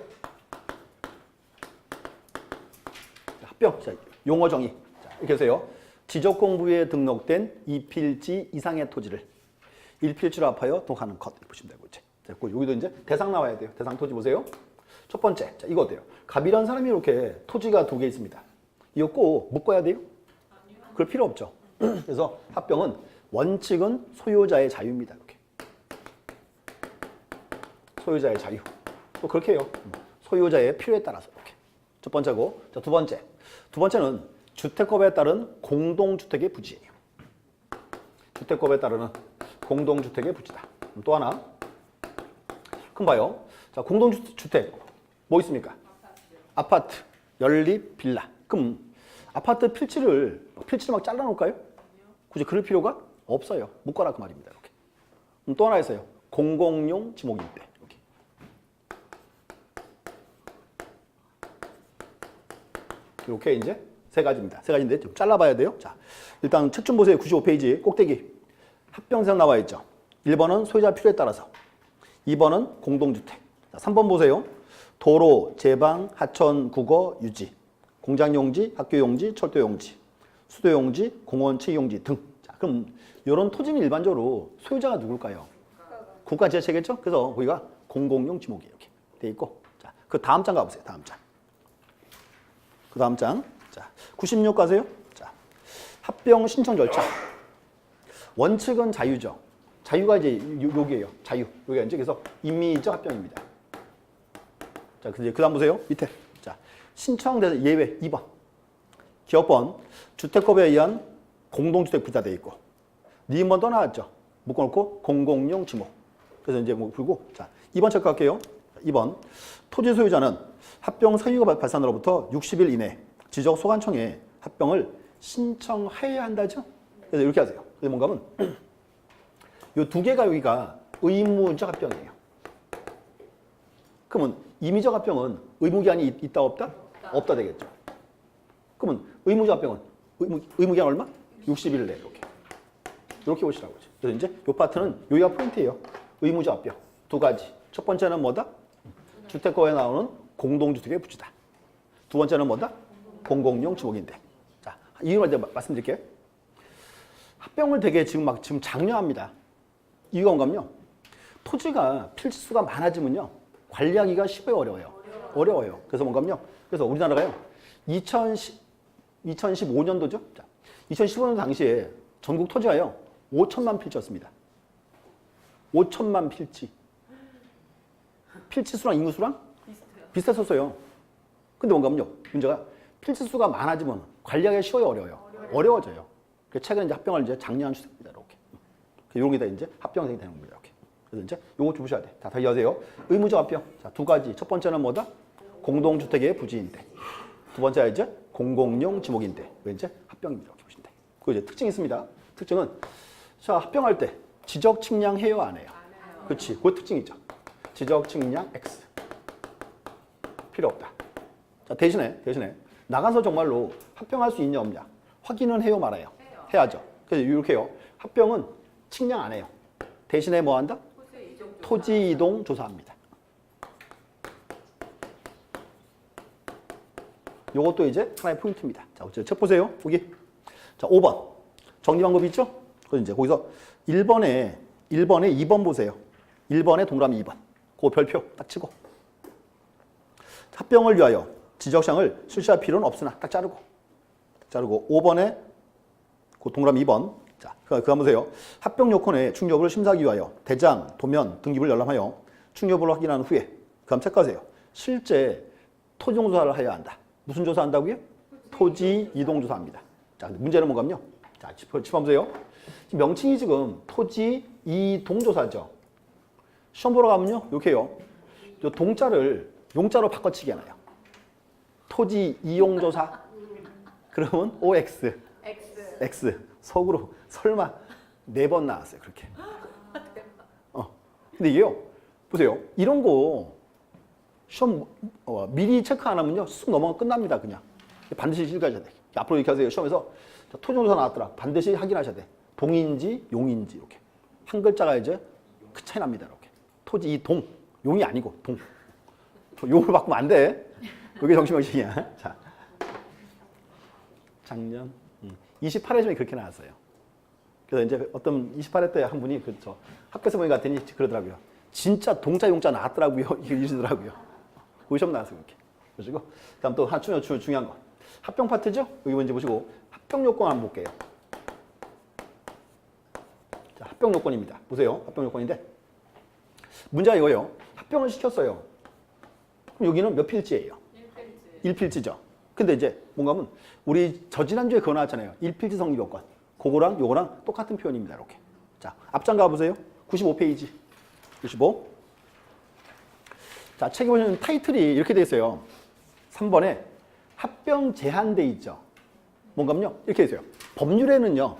합병. 자, 용어 정의. 자, 이렇게 해서요. 지적 공부에 등록된 2필지 이상의 토지를 1필지로 합하여 등록하는 것. 보시면 되고 이제. 자, 여기도 이제 대상 나와야 돼요. 대상 토지 보세요. 첫 번째. 자, 이거 어때요? 갑이라는 사람이 이렇게 토지가 2개 있습니다. 이거 꼭 묶어야 돼요? 그럴 필요 없죠. 그래서 합병은 원칙은 소유자의 자유입니다. 이렇게. 소유자의 자유. 또 그렇게 해요. 소유자의 필요에 따라서 이렇게. 첫 번째고. 자, 두 번째. 두 번째는 주택법에 따른 공동주택의 부지예요. 주택법에 따르는 공동주택의 부지다. 또 하나. 그럼 봐요. 자, 공동주택 뭐 있습니까? 아파트, 연립, 빌라. 그럼 아파트 필지를 막 잘라놓을까요? 굳이 그럴 필요가 없어요. 묶어라 그 말입니다. 이렇게. 또 하나 있어요. 공공용 지목일대. 이렇게. 이렇게 이제 세 가지입니다. 세 가지인데 좀 잘라봐야 돼요. 자, 일단 책 좀 보세요. 95페이지 꼭대기. 합병상 나와 있죠. 1번은 소유자 필요에 따라서. 2번은 공동주택. 자, 3번 보세요. 도로, 제방, 하천, 국어, 유지. 공장용지, 학교용지, 철도용지, 수도용지, 공원, 체육용지 등. 자, 그럼 이런 토지는 일반적으로 소유자가 누굴까요? 국가 지자체겠죠? 그래서 거기가 공공용 지목이에요. 이렇게 돼 있고. 자, 그 다음 장 가보세요. 다음 장. 그 다음 장. 자, 96 가세요. 자, 합병 신청 절차. 원칙은 자유죠. 자유가 이제 여기에요. 자유. 여기가 이제 그래서 임의적 합병입니다. 자, 그 다음 보세요. 밑에. 자, 신청돼서 예외 2번. 기업번 주택법에 의한 공동주택 부자돼 있고. 니은번 또 나왔죠. 묶어놓고 공공용 지목. 그래서 이제 뭐 풀고. 자, 2번 체크할게요. 2번. 토지 소유자는 합병 사유가 발산으로부터 60일 이내 지적소관청에 합병을 신청해야 한다죠. 그래서 이렇게 하세요. 그래서 뭔가 하면 이 두 개가 여기가 의무적 합병이에요. 그러면 임의적 합병은 의무기한이 있다 없다? 없다 되겠죠. 그러면 의무적 합병은 의무기한 얼마? 60일 내 이렇게 보시라고. 그래서 이제 이 파트는 여기가 포인트예요. 의무적 합병 두 가지. 첫 번째는 뭐다? 주택법에 나오는 공동주택의 부지다. 두 번째는 뭐다? 공공용 지목인데. 자, 이유를 이제 말씀드릴게요. 합병을 되게 지금 장려합니다. 이유가 뭔가요? 토지가 필지수가 많아지면요. 관리하기가 쉽고요, 어려워요? 어려워요. 그래서 뭔가요? 그래서 우리나라가요. 2015년도죠? 자, 2015년 당시에 전국 토지가요. 5천만 필지였습니다. 5천만 필지. 필지수랑 인구수랑 비슷했었어요. 근데 뭔가요? 문제가 필지수가 많아지면 관리하기가 쉬워요, 어려워요? 어려워져요. 그래서 최근에 이제 합병을 이제 장려한 추세입니다. 이렇게. 이런 게 다 이제 합병이 되는 겁니다. 이렇게. 그래서 이제 요거 좀 보셔야 돼. 자, 다시 하세요. 의무적 합병. 자, 두 가지. 첫 번째는 뭐다? 공동주택의 부지인데. 두 번째가 이제 공공용 지목인데. 왜 이제 합병입니다. 이렇게 보시면 돼. 그 이제 특징이 있습니다. 특징은 자, 합병할 때 지적 측량 해요, 안 해요? 그렇지. 그 특징이죠. 지적 측량 X. 필요 없다. 자, 대신에 나가서 정말로 합병할 수 있냐 없냐 확인은 해요, 말아요? 해야죠. 그래서 이렇게 해요. 합병은 측량 안 해요. 대신에 뭐 한다? 토지 이동 조사합니다. 요것도 이제 하나의 포인트입니다. 자, 책 보세요. 여기. 자, 5번. 정리 방법이 있죠? 그래서 이제 거기서 1번에 2번 보세요. 1번에 동그라미 2번. 그거 별표 딱 치고. 합병을 위하여 지적사항을 실시할 필요는 없으나 딱 자르고. 5번에 그 동그라미 2번. 자, 그거 한번 보세요. 합병 요건의 충족을 심사하기 위하여 대장, 도면, 등기부를 열람하여 충족을 확인한 후에 그다음 체크하세요. 실제 토지이동 조사를 해야 한다. 무슨 조사한다고요? 토지 이동 조사합니다. 자, 문제는 뭔가요? 자, 짚어보세요. 명칭이 지금 토지 이동 조사죠. 시험 보러 가면요, 이렇게 해요. 요 동자를 용자로 바꿔치기 하나요. 토지 이용 조사. 그러면 OX. X. 속으로 설마 4번 나왔어요, 그렇게. 근데 이게요, 보세요. 이런 거 시험 미리 체크 안 하면요, 쑥 넘어가 끝납니다, 그냥. 반드시 실기하셔야 돼. 앞으로 이렇게 하세요. 시험에서 토지조사 나왔더라. 반드시 확인하셔야 돼. 동인지 용인지 이렇게. 한 글자가 이제 그 차이 납니다, 이렇게. 토지 이 동, 용이 아니고 동. 용을 바꾸면 안 돼. 이게 정신병신이야. 자, 작년 28회 중에 그렇게 나왔어요. 그래서 이제 어떤 28회 때 한 분이 저 학교에서 보니 갔더니 그러더라고요. 진짜 동자 용자 나왔더라고요. 이러시더라고요. 그 시험 나왔어요, 이렇게. 그러시고 그다음 또 한 중요한 거. 합병 파트죠? 여기 먼저 보시고 합병 요건 한번 볼게요. 자, 합병 요건입니다. 보세요. 합병 요건인데 문제가 이거예요. 합병을 시켰어요. 그럼 여기는 몇 필지예요? 1필지죠. 근데 이제 뭔가 하면 우리 저지난주에 그거 나왔잖아요. 1필지 성립 요건. 그거랑 요거랑 똑같은 표현입니다. 이렇게. 자, 앞장 가보세요. 95페이지. 95. 자, 책에 보시면 타이틀이 이렇게 돼 있어요. 3번에 합병 제한돼 있죠. 뭔가요? 이렇게 돼 있어요. 법률에는요,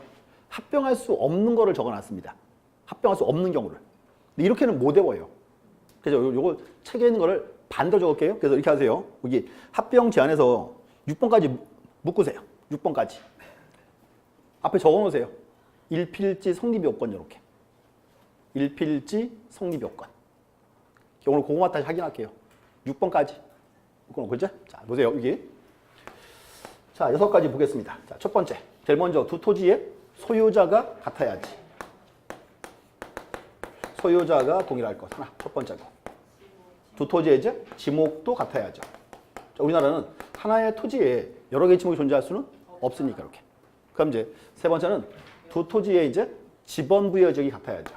합병할 수 없는 거를 적어놨습니다. 합병할 수 없는 경우를. 근데 이렇게는 못 외워요. 그래서 요거 책에 있는 거를 반대로 적을게요. 그래서 이렇게 하세요. 여기 합병 제한에서 6번까지 묶으세요. 6번까지. 앞에 적어놓으세요. 1필지 성립 요건 이렇게. 1필지 성립 요건. 오늘 그거만 다시 확인할게요. 6번까지. 그죠? 자, 보세요. 여기. 자, 6가지 보겠습니다. 자, 첫 번째. 제일 먼저 두 토지의 소유자가 같아야지. 소유자가 동일할 것. 하나. 첫 번째고. 두 토지의 이제 지목도 같아야죠. 자, 우리나라는 하나의 토지에 여러 개의 지목이 존재할 수는 없으니까 이렇게. 그럼 이제 세 번째는 두 토지의 이제 지번 부여지역이 같아야죠.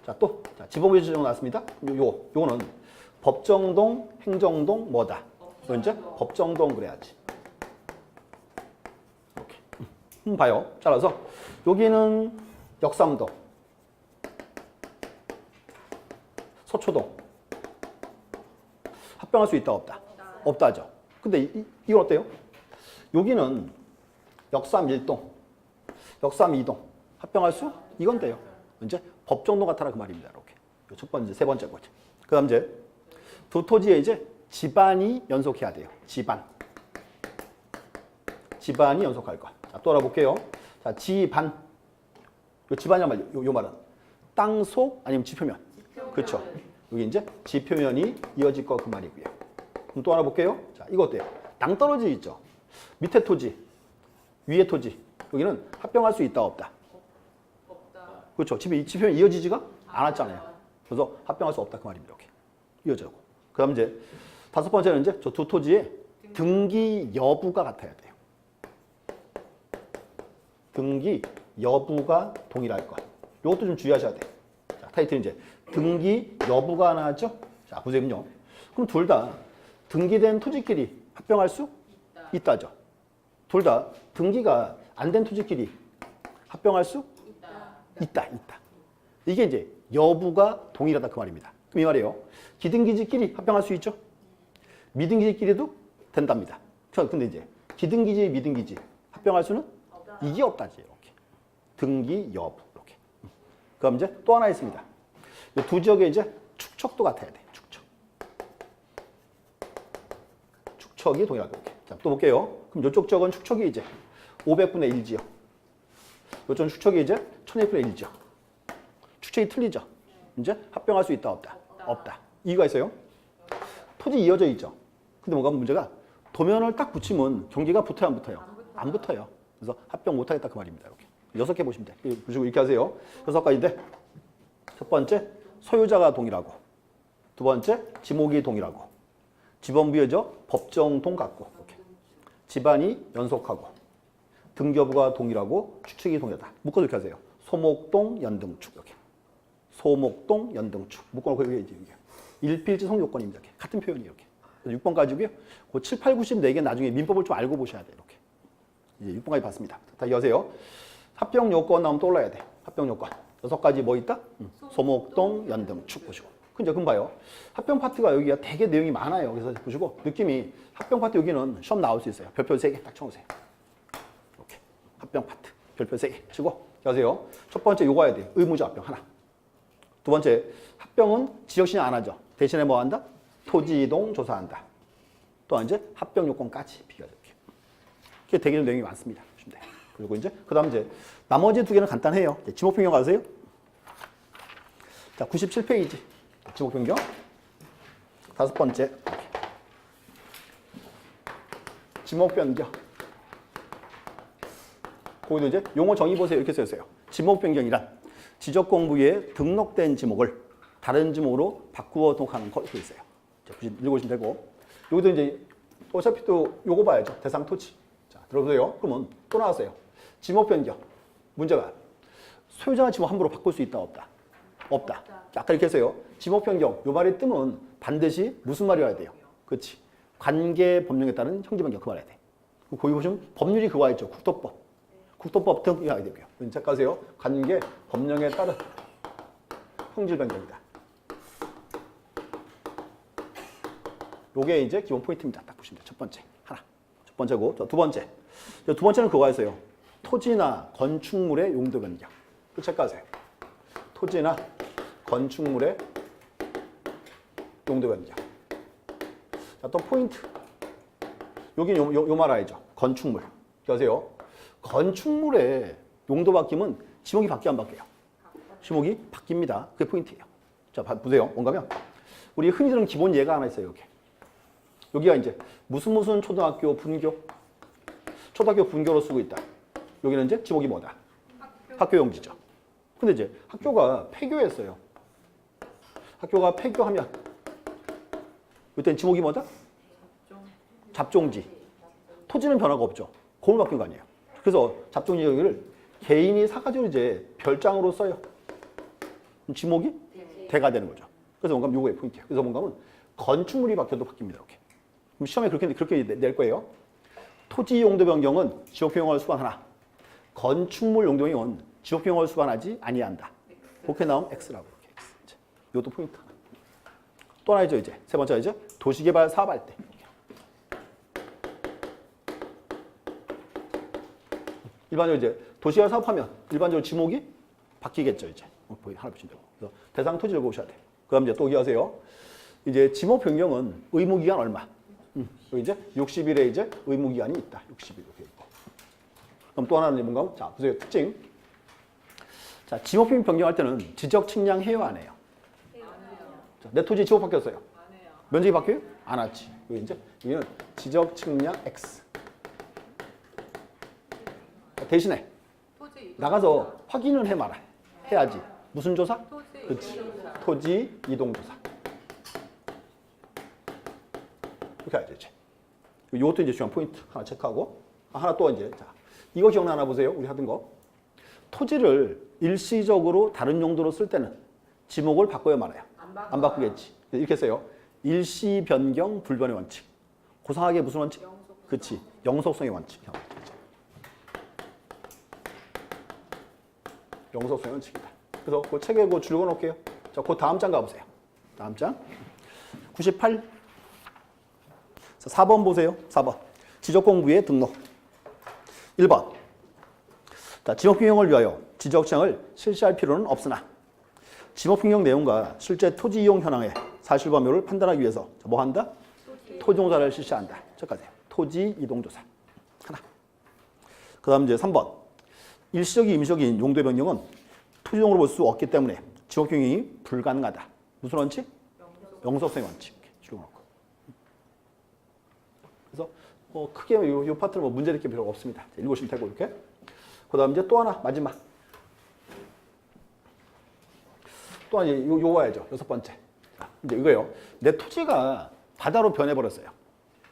자, 또 자, 지번 부여지역 나왔습니다. 요거는 법정동, 행정동 뭐다. 이제 법정동 그래야지. 이렇게. 봐요. 잘라서 여기는 역삼동, 서초동. 합병할 수 있다 없다? 없다죠. 근데 이건 어때요? 여기는 역삼 1동, 역삼 2동 합병할 수? 이건 돼요. 이제 법정동 같아라 그 말입니다. 이렇게. 첫 번째, 세 번째 거죠. 그다음 이제 두 토지에 이제 집안이 연속해야 돼요. 집안이 연속할 것. 자, 또 알아볼게요. 자, 집안. 요 집안이란 말, 요 말은 땅속 아니면 지표면. 그렇죠. 여기 이제 지표면이 이어질 거 그 말이고요. 그럼 또 하나 볼게요. 자, 이거 어때요? 낭떠러지 있죠. 밑에 토지, 위에 토지. 여기는 합병할 수 있다 없다? 없다. 그렇죠. 지표면 이어지지가 않았잖아요. 그래서 합병할 수 없다 그 말입니다. 이렇게 이어져고. 그다음 이제 다섯 번째는 이제 저 두 토지의 등기 여부가 같아야 돼요. 등기 여부가 동일할 것. 이것도 좀 주의하셔야 돼요. 자, 타이틀 이제 등기 여부가 나왔죠? 자, 보세요. 그럼 둘 다 등기된 토지끼리 합병할 수 있다죠. 둘 다 등기가 안 된 토지끼리 합병할 수 있다. 이게 이제 여부가 동일하다 그 말입니다. 그럼 이 말이에요. 기등기지끼리 합병할 수 있죠? 미등기지끼리도 된답니다. 근데 이제 기등기지, 미등기지 합병할 수는 이게 없다지. 이렇게. 등기 여부. 그럼 이제 또 하나 있습니다. 이 두 지역의 이제 축척도 같아야 돼. 축척. 축척이 동일하게. 이렇게. 자, 또 볼게요. 그럼 이쪽 지역은 축척이 이제 500분의 1지요. 이쪽 축척이 이제 1000분의 1이죠. 축척이 틀리죠. 이제 합병할 수 있다, 없다? 없다. 이유가 있어요. 토지 이어져 있죠. 근데 뭔가 문제가 도면을 딱 붙이면 경계가 붙어요, 안 붙어요? 안 붙어요. 그래서 합병 못하겠다 그 말입니다. 이렇게 6개 보시면 돼. 보시고 이렇게 하세요. 6가지인데 첫 번째 소유자가 동일하고, 두 번째 지목이 동일하고, 지번부여죠 법정동 같고, 이렇게. 집안이 연속하고, 등교부가 동일하고, 추측이 동일하다. 묶어서 이렇게 하세요. 소목동 연등축 이렇게. 소목동 연등축 묶어놓고 여기 일필지성 요건입니다. 이렇게. 같은 표현이 이렇게. 6번 가지고요. 그 7, 8, 90, 4개 나중에 민법을 좀 알고 보셔야 돼요. 이렇게. 이제 6번까지 봤습니다. 다 이어세요. 합병 요건 나오면 떠올라야 돼. 합병 요건. 6가지 뭐 있다? 소목동, 연등축 보시고. 근데 금 봐요. 합병 파트가 여기가 되게 내용이 많아요. 그래서 보시고 느낌이 합병 파트 여기는 시험 나올 수 있어요. 별표 3개 딱 쳐놓으세요. 이렇게. 합병 파트. 별표 3개 치고. 여세요. 첫 번째 요거 해야 돼요. 의무자 합병 하나. 두 번째 합병은 지적신청 안 하죠. 대신에 뭐 한다? 토지 이동 조사한다. 또 이제 합병 요건까지 비교하죠. 이게 되게 내용이 많습니다. 그리고 이제 그다음 이제 나머지 두 개는 간단해요. 지목 변경 가세요. 자, 97페이지 지목 변경. 다섯 번째 지목 변경. 거기도 이제 용어 정의 보세요. 이렇게 써있어요. 지목 변경이란 지적 공부에 등록된 지목을 다른 지목으로 바꾸어 등록하는 것 이렇게 있어요. 읽어보시면 되고 여기도 이제 어차피 또 요거 봐야죠. 대상 토지. 자, 들어보세요. 그러면 또 나왔어요. 지목 변경. 문제가 소유자가 지목 함부로 바꿀 수 있다, 없다? 없다. 아까 이렇게 했어요. 지목 변경. 요 말이 뜨면 반드시 무슨 말이 와야 돼요? 그렇지. 관계 법령에 따른 형지 변경 그 말해야 돼. 거기 보시면 법률이 그거 있죠. 국토법. 국토법 등 이거 해야 되고요. 잠깐세요. 관계 법령에 따른 형질 변경이다. 요게 이제 기본 포인트입니다. 딱 보시면 돼요. 첫 번째 하나. 첫 번째고 두 번째. 두 번째는 그거 있어요. 토지나 건축물의 용도 변경. 또 체크하세요. 토지나 건축물의 용도 변경. 자, 또 포인트. 여기 요 말 알죠? 건축물. 여보세요. 건축물의 용도 바뀌면 지목이 바뀌어 안 바뀌어요? 지목이 바뀝니다. 그게 포인트예요. 자, 보세요. 뭔가면 우리 흔히 들은 기본 예가 하나 있어요. 여기가 이제 무슨 초등학교 분교. 초등학교 분교로 쓰고 있다. 여기는 이제 지목이 뭐다? 학교 용지죠. 근데 이제 학교가 폐교했어요. 학교가 폐교하면 이때는 지목이 뭐다? 잡종지. 토지는 변화가 없죠. 공을 바뀐 거 아니에요. 그래서 잡종지 여기를 개인이 사가지고 이제 별장으로 써요. 지목이 대가 되는 거죠. 그래서 뭔가 요거의 포인트예요. 그래서 뭔가는 건축물이 바뀌어도 바뀝니다. 이렇게. 그럼 시험에 그렇게 낼 거예요. 토지 용도 변경은 지역 변경을 수반하나 건축물 용도 변경은 지역 변경을 수반하지 아니한다. 그렇게 나오면 X라고 이렇게 X. 이것도 포인트. 또 하나 있죠 이제 세 번째 이제 도시개발 사업할 때. 일반적으로 이제 도시개발 사업하면 일반적으로 지목이 바뀌겠죠 이제. 하나 보시면 되고. 그래서 대상 토지를 보셔야 돼. 그다음 이제 또 기하세요. 이제 지목 변경은 의무 기간 얼마? 여기 이제 60일에 이제 의무 기간이 있다. 60일 이렇게 있고. 그럼 또 하나는 뭔가? 자, 보세요. 특징. 자, 지목 변경할 때는 지적 측량 해요, 안 해요? 자, 내 토지 지목 바뀌었어요. 안 해요. 면적이 바뀌어요? 안 하지. 여기 이제 여기는 지적 측량 X. 대신에 나가서 확인을 해 말아. 해야지. 무슨 조사? 그렇지. 토지 이동 조사. 이렇게 하죠 이제. 이것도 이제 중요한 포인트 하나 체크하고 하나 또 이제 자 이거 기억나나 보세요. 우리 하던 거. 토지를 일시적으로 다른 용도로 쓸 때는 지목을 바꿔야 말아요. 안 바꾸겠지. 이렇게 써요. 일시 변경 불변의 원칙. 고상하게 무슨 원칙? 그렇지. 영속성의 원칙. 영속성의 원칙이다. 그래서 그 책에 그 줄 그어놓을게요. 자, 그 다음 장 가보세요. 다음 장. 98. 4번 보세요. 4번. 지적공부의 등록. 1번. 자, 지적균형을 위하여 지적청을 실시할 필요는 없으나 지목변경 내용과 실제 토지 이용 현황의 사실과 묘를 판단하기 위해서 뭐 한다? 토지조사를 실시한다. 저까지 토지 이동조사 하나. 그 다음 이제 3번 일시적인 임시적인 용도의 변경은 토지용으로 볼 수 없기 때문에 지목변경이 불가능하다. 무슨 원칙? 영속성의 원칙. 줄여놓고. 그래서 뭐 크게 이 파트는 뭐 문제 될 게 필요가 없습니다. 읽으시면 되고 이렇게. 그 다음 이제 또 하나 마지막. 또 하나 요거 와야죠. 6번째. 이제 이거예요. 내 토지가 바다로 변해버렸어요.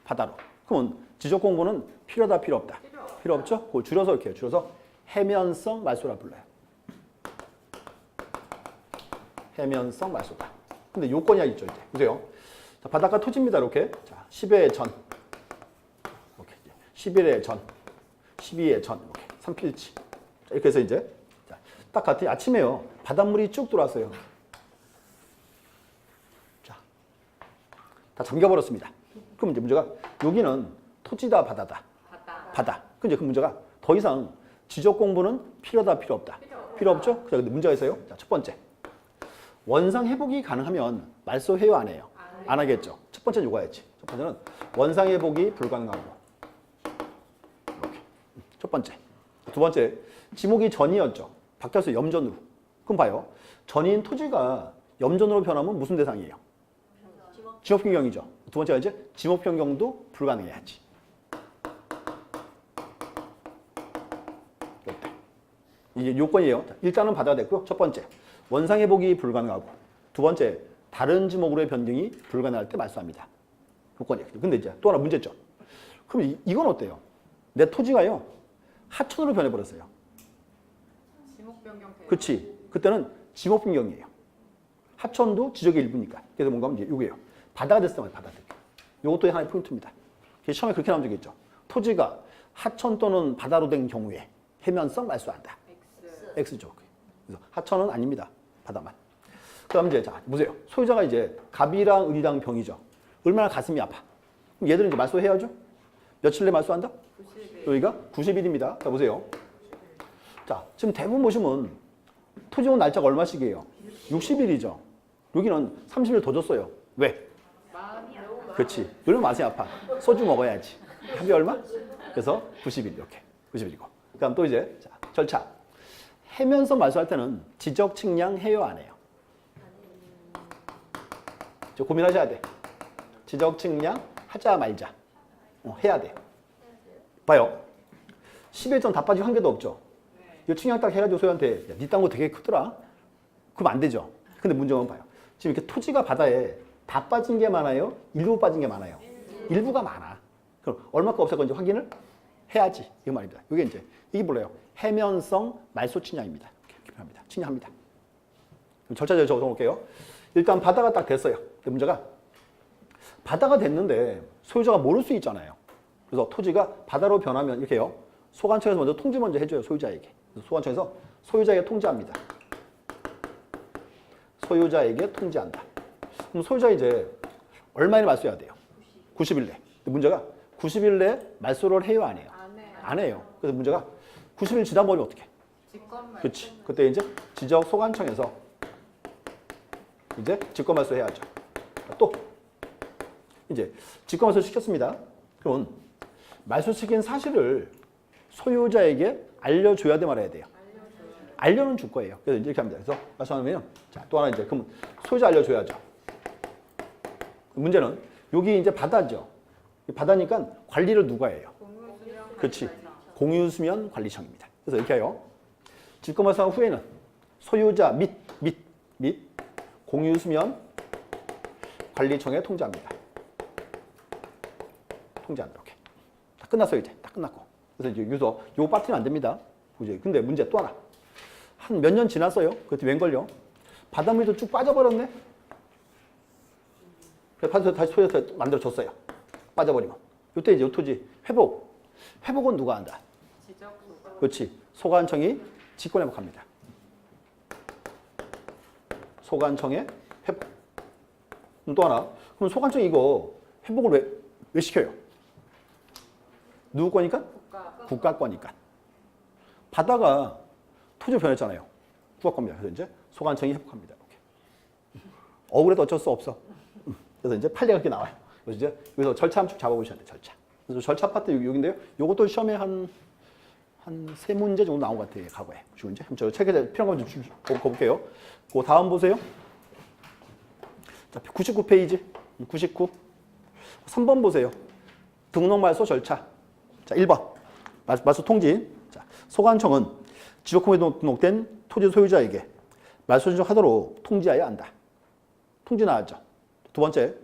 바다로. 그러면 지적 공부는 필요하다, 필요 없다. 필요 없죠? 그걸 줄여서 이렇게 해요. 줄여서 해면성 말소라 불러요. 해면성 말소다. 근데 요건이 있죠, 이제. 보세요. 자, 바닷가 토지입니다, 이렇게. 자, 10회 전. 이렇게. 11회 전. 12회 전. 이렇게. 3필지. 자, 이렇게 해서 이제. 자, 딱 같이 아침에요. 바닷물이 쭉 들어왔어요. 자. 다 잠겨버렸습니다. 그럼 이제 문제가, 여기는 토지다, 바다다. 바다. 그럼 이제 그 문제가 더 이상 지적 공부는 필요하다, 필요 없다. 필요 없죠? 근데 문제가 있어요. 자, 첫 번째. 원상 회복이 가능하면 말소해요, 안 해요? 안 하겠죠. 첫 번째는 요거였지. 첫 번째는 원상 회복이 불가능하고. 이렇게. 첫 번째. 두 번째, 지목이 전이었죠. 바뀌어서 염전으로. 그럼 봐요. 전인 토지가 염전으로 변하면 무슨 대상이에요? 지목 변경이죠. 두 번째가 이제 지목 변경도 불가능해야지. 이게 요건이에요. 일단은 받아야 됐고요. 첫 번째, 원상 회복이 불가능하고, 두 번째, 다른 지목으로의 변경이 불가능할 때 말소합니다. 요건이에요. 근데 이제 또 하나 문제점. 그럼 이건 어때요? 내 토지가요, 하천으로 변해버렸어요. 지목 변경. 그렇지. 그때는 지목 변경이에요. 하천도 지적의 일부니까. 그래서 뭔가 하면 이제 요게요. 바다가 됐을 때만 바다 될게요. 요것도 하나의 포인트입니다. 처음에 그렇게 나온 적이 있죠. 토지가 하천 또는 바다로 된 경우에 해면성 말소한다. X죠. 그래서 하천은 아닙니다. 바다만. 그 다음 이제 자, 보세요. 소유자가 이제 갑이랑 을이랑 병이죠. 얼마나 가슴이 아파. 그럼 얘들은 이제 말소해야죠. 며칠 내에 말소한다? 90일. 여기가 90일입니다. 자, 보세요. 자, 지금 대부분 보시면 토지원 날짜가 얼마씩이에요? 60일이죠. 여기는 30일 더 줬어요. 왜? 마음이 아파. 그렇지. 얼마나 맛이 아파. 소주 먹어야지. 합이 얼마? 그래서 90일 이렇게. 90일이고. 그 다음 또 이제 자, 절차. 해면성 말소할 때는 지적 측량 해요, 안 해요? 저 고민하셔야 돼. 지적 측량 하자 말자. 해야 돼. 봐요. 10일 전 다 빠지고 한 개도 없죠. 이 측량 딱 해가지고 소유한테 니 땅 거 되게 크더라. 그럼 안 되죠. 근데 문제는 봐요. 지금 이렇게 토지가 바다에 다 빠진 게 많아요? 일부 빠진 게 많아요? 일부가 많아. 그럼 얼마큼 없을 건지 확인을 해야지. 이 말입니다. 이게 이제 이게 몰라요. 해면성 말소 측량입니다. 이렇게 표현합니다. 측량합니다. 그럼 절차적으로 적어놓을게요. 일단 바다가 딱 됐어요. 근데 문제가 바다가 됐는데 소유자가 모를 수 있잖아요. 그래서 토지가 바다로 변하면 이렇게요. 소관청에서 먼저 통지 먼저 해줘요. 소유자에게. 그래서 소관청에서 소유자에게 통지합니다. 소유자에게 통지한다. 그럼 소유자 이제 얼마에 말소해야 돼요? 90일 내. 근데 문제가 90일 내에 말소를 해요, 안 해요? 안 해요. 그래서 문제가 90일 지나 버리면 어떡해? 직권말. 그렇지. 그때 이제 지적 소관청에서 이제 직권 말소 해야죠. 또 이제 직권 말소 시켰습니다. 그럼 말소 시킨 사실을 소유자에게 알려줘야 돼, 말아야 돼요? 알려는 줄 거예요. 그래서 이렇게 합니다. 그래서 말소하면 자, 또 하나 이제 그럼 소유자 알려줘야죠. 문제는 여기 이제 바다죠. 바다니까 관리를 누가 해요? 공유수령. 그렇지. 공유수면 관리청입니다. 그래서 이렇게 해요. 직권말소 후에는 소유자 및 공유수면 관리청에 통지합니다. 통지한다. 이렇게. 다 끝났어요, 이제. 다 끝났고. 그래서 이제 유서 요 파트는 안 됩니다. 근데 문제 또 하나. 한 몇 년 지났어요. 그때 웬걸요? 바닷물도 쭉 빠져버렸네. 그래서 다시 소유자 만들어줬어요. 빠져버리면. 이때 이제 토지 회복. 회복은 누가 한다? 지적 소관. 그렇지. 소관청이 직권 회복합니다. 소관청의 회복. 또 하나. 그럼 소관청이 이거 회복을 왜 시켜요? 누구 거니까? 국가 거니까. 바다가 토지 변했잖아요. 국가 겁니다. 그래서 이제 소관청이 회복합니다. 이렇게. 억울해도 어쩔 수 없어. 그래서 이제 판례가 그렇게 나와요. 그래서 이제 여기서 절차 한 쭉 잡아보셔야 돼. 절차. 그래서 절차 파트 여기인데요. 요것도 시험에 한 세 문제 정도 나온 것 같아요. 과거에. 지금 이제 저 책에 필요한 거 좀 볼게요. 그 다음 보세요. 자, 99페이지. 99. 3번 보세요. 등록 말소 절차. 자, 1번. 말소 통지. 자, 소관청은 지적공에 등록된 토지 소유자에게 말소 신청하도록 통지하여야 한다. 통지 나왔죠. 두 번째.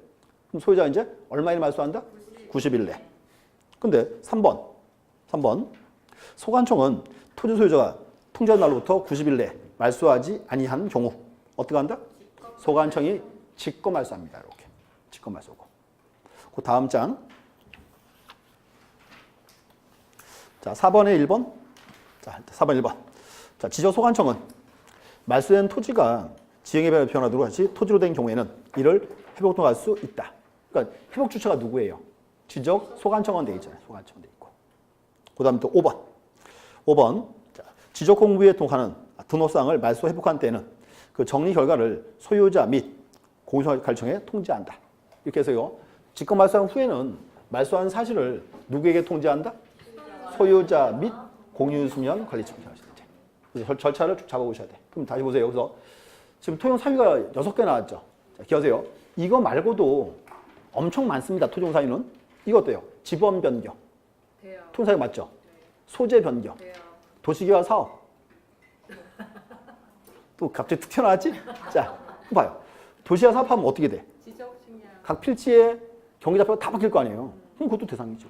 그럼 소유자가 이제 얼마에 말소한다? 90일 내. 근데 3번. 소관청은 토지 소유자가 통지한 날로부터 90일 내 말소하지 아니한 경우 어떻게 한다? 소관청이 직권 말소합니다. 이렇게. 직권 말소고. 그 다음 장. 자, 4번에 1번. 자, 4번 1번. 자, 지적소관청은 말소된 토지가 지형에 변화도록 하시 토지로 된 경우에는 이를 회복통할 수 있다. 그러니까 회복 주체가 누구예요? 지적소관청은 돼 있잖아요. 소관청 돼 있고. 그다음에 또 5번. 자, 지적공부에 통하는 등록사항을 말소 회복한 때에는 그 정리 결과를 소유자 및 공유관청에 통지한다. 이렇게 해서요. 직권 말소한 후에는 말소한 사실을 누구에게 통지한다? 소유자 및 공유수면 관리청에 하시는지. 그래서 절차를 쭉 잡아보셔야 돼. 그럼 다시 보세요. 그래서 지금 토용 사유가 6개 나왔죠. 자, 기억하세요. 이거 말고도 엄청 많습니다. 토종 사유는. 이거 어때요? 지번 변경. 돼요. 토종 사유 맞죠? 소재 변경. 돼요. 도시개발 사업. 또 갑자기 툭 튀어나왔지? 자, 봐요. 도시개발 사업하면 어떻게 돼? 지적 측량. 각 필지에 경기자표가 다 바뀔 거 아니에요. 그럼 그것도 대상이죠.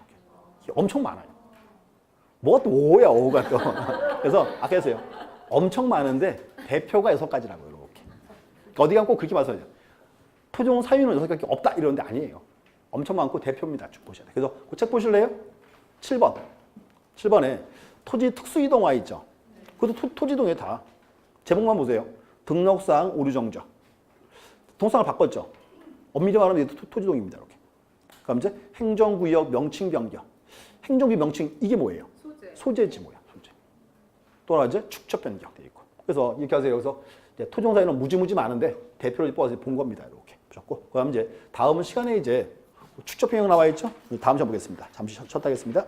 엄청 많아요. 뭐가 또 5야, 5가 또. 그래서 아까 했어요. 엄청 많은데 대표가 6가지라고요. 이렇게. 어디 가면 꼭 그렇게 말씀하세요. 토종 사유는 6가지 없다 이러는데 아니에요. 엄청 많고 대표입니다. 쭉 보셔야 돼요. 그래서 그 책 보실래요? 7번. 7번에 토지 특수이동화 있죠. 그것도 토지동에 다. 제목만 보세요. 등록사항 오류정저. 동사를 바꿨죠. 엄밀히 말하면 토지동입니다. 이렇게. 그럼 이제 행정구역 명칭 변경. 행정구역 명칭 이게 뭐예요? 소재지 뭐야. 소재. 또 하나 이제 축척 변경 돼 있고. 그래서 이렇게 하세요. 그래서 이제 토종 사유는 무지 많은데 대표를 뽑아서 본 겁니다. 이렇게 보셨고. 그다음 이제 다음은 시간에 이제 축척 변경 나와 있죠. 다음 시간 보겠습니다. 잠시 쉬었다 하겠습니다.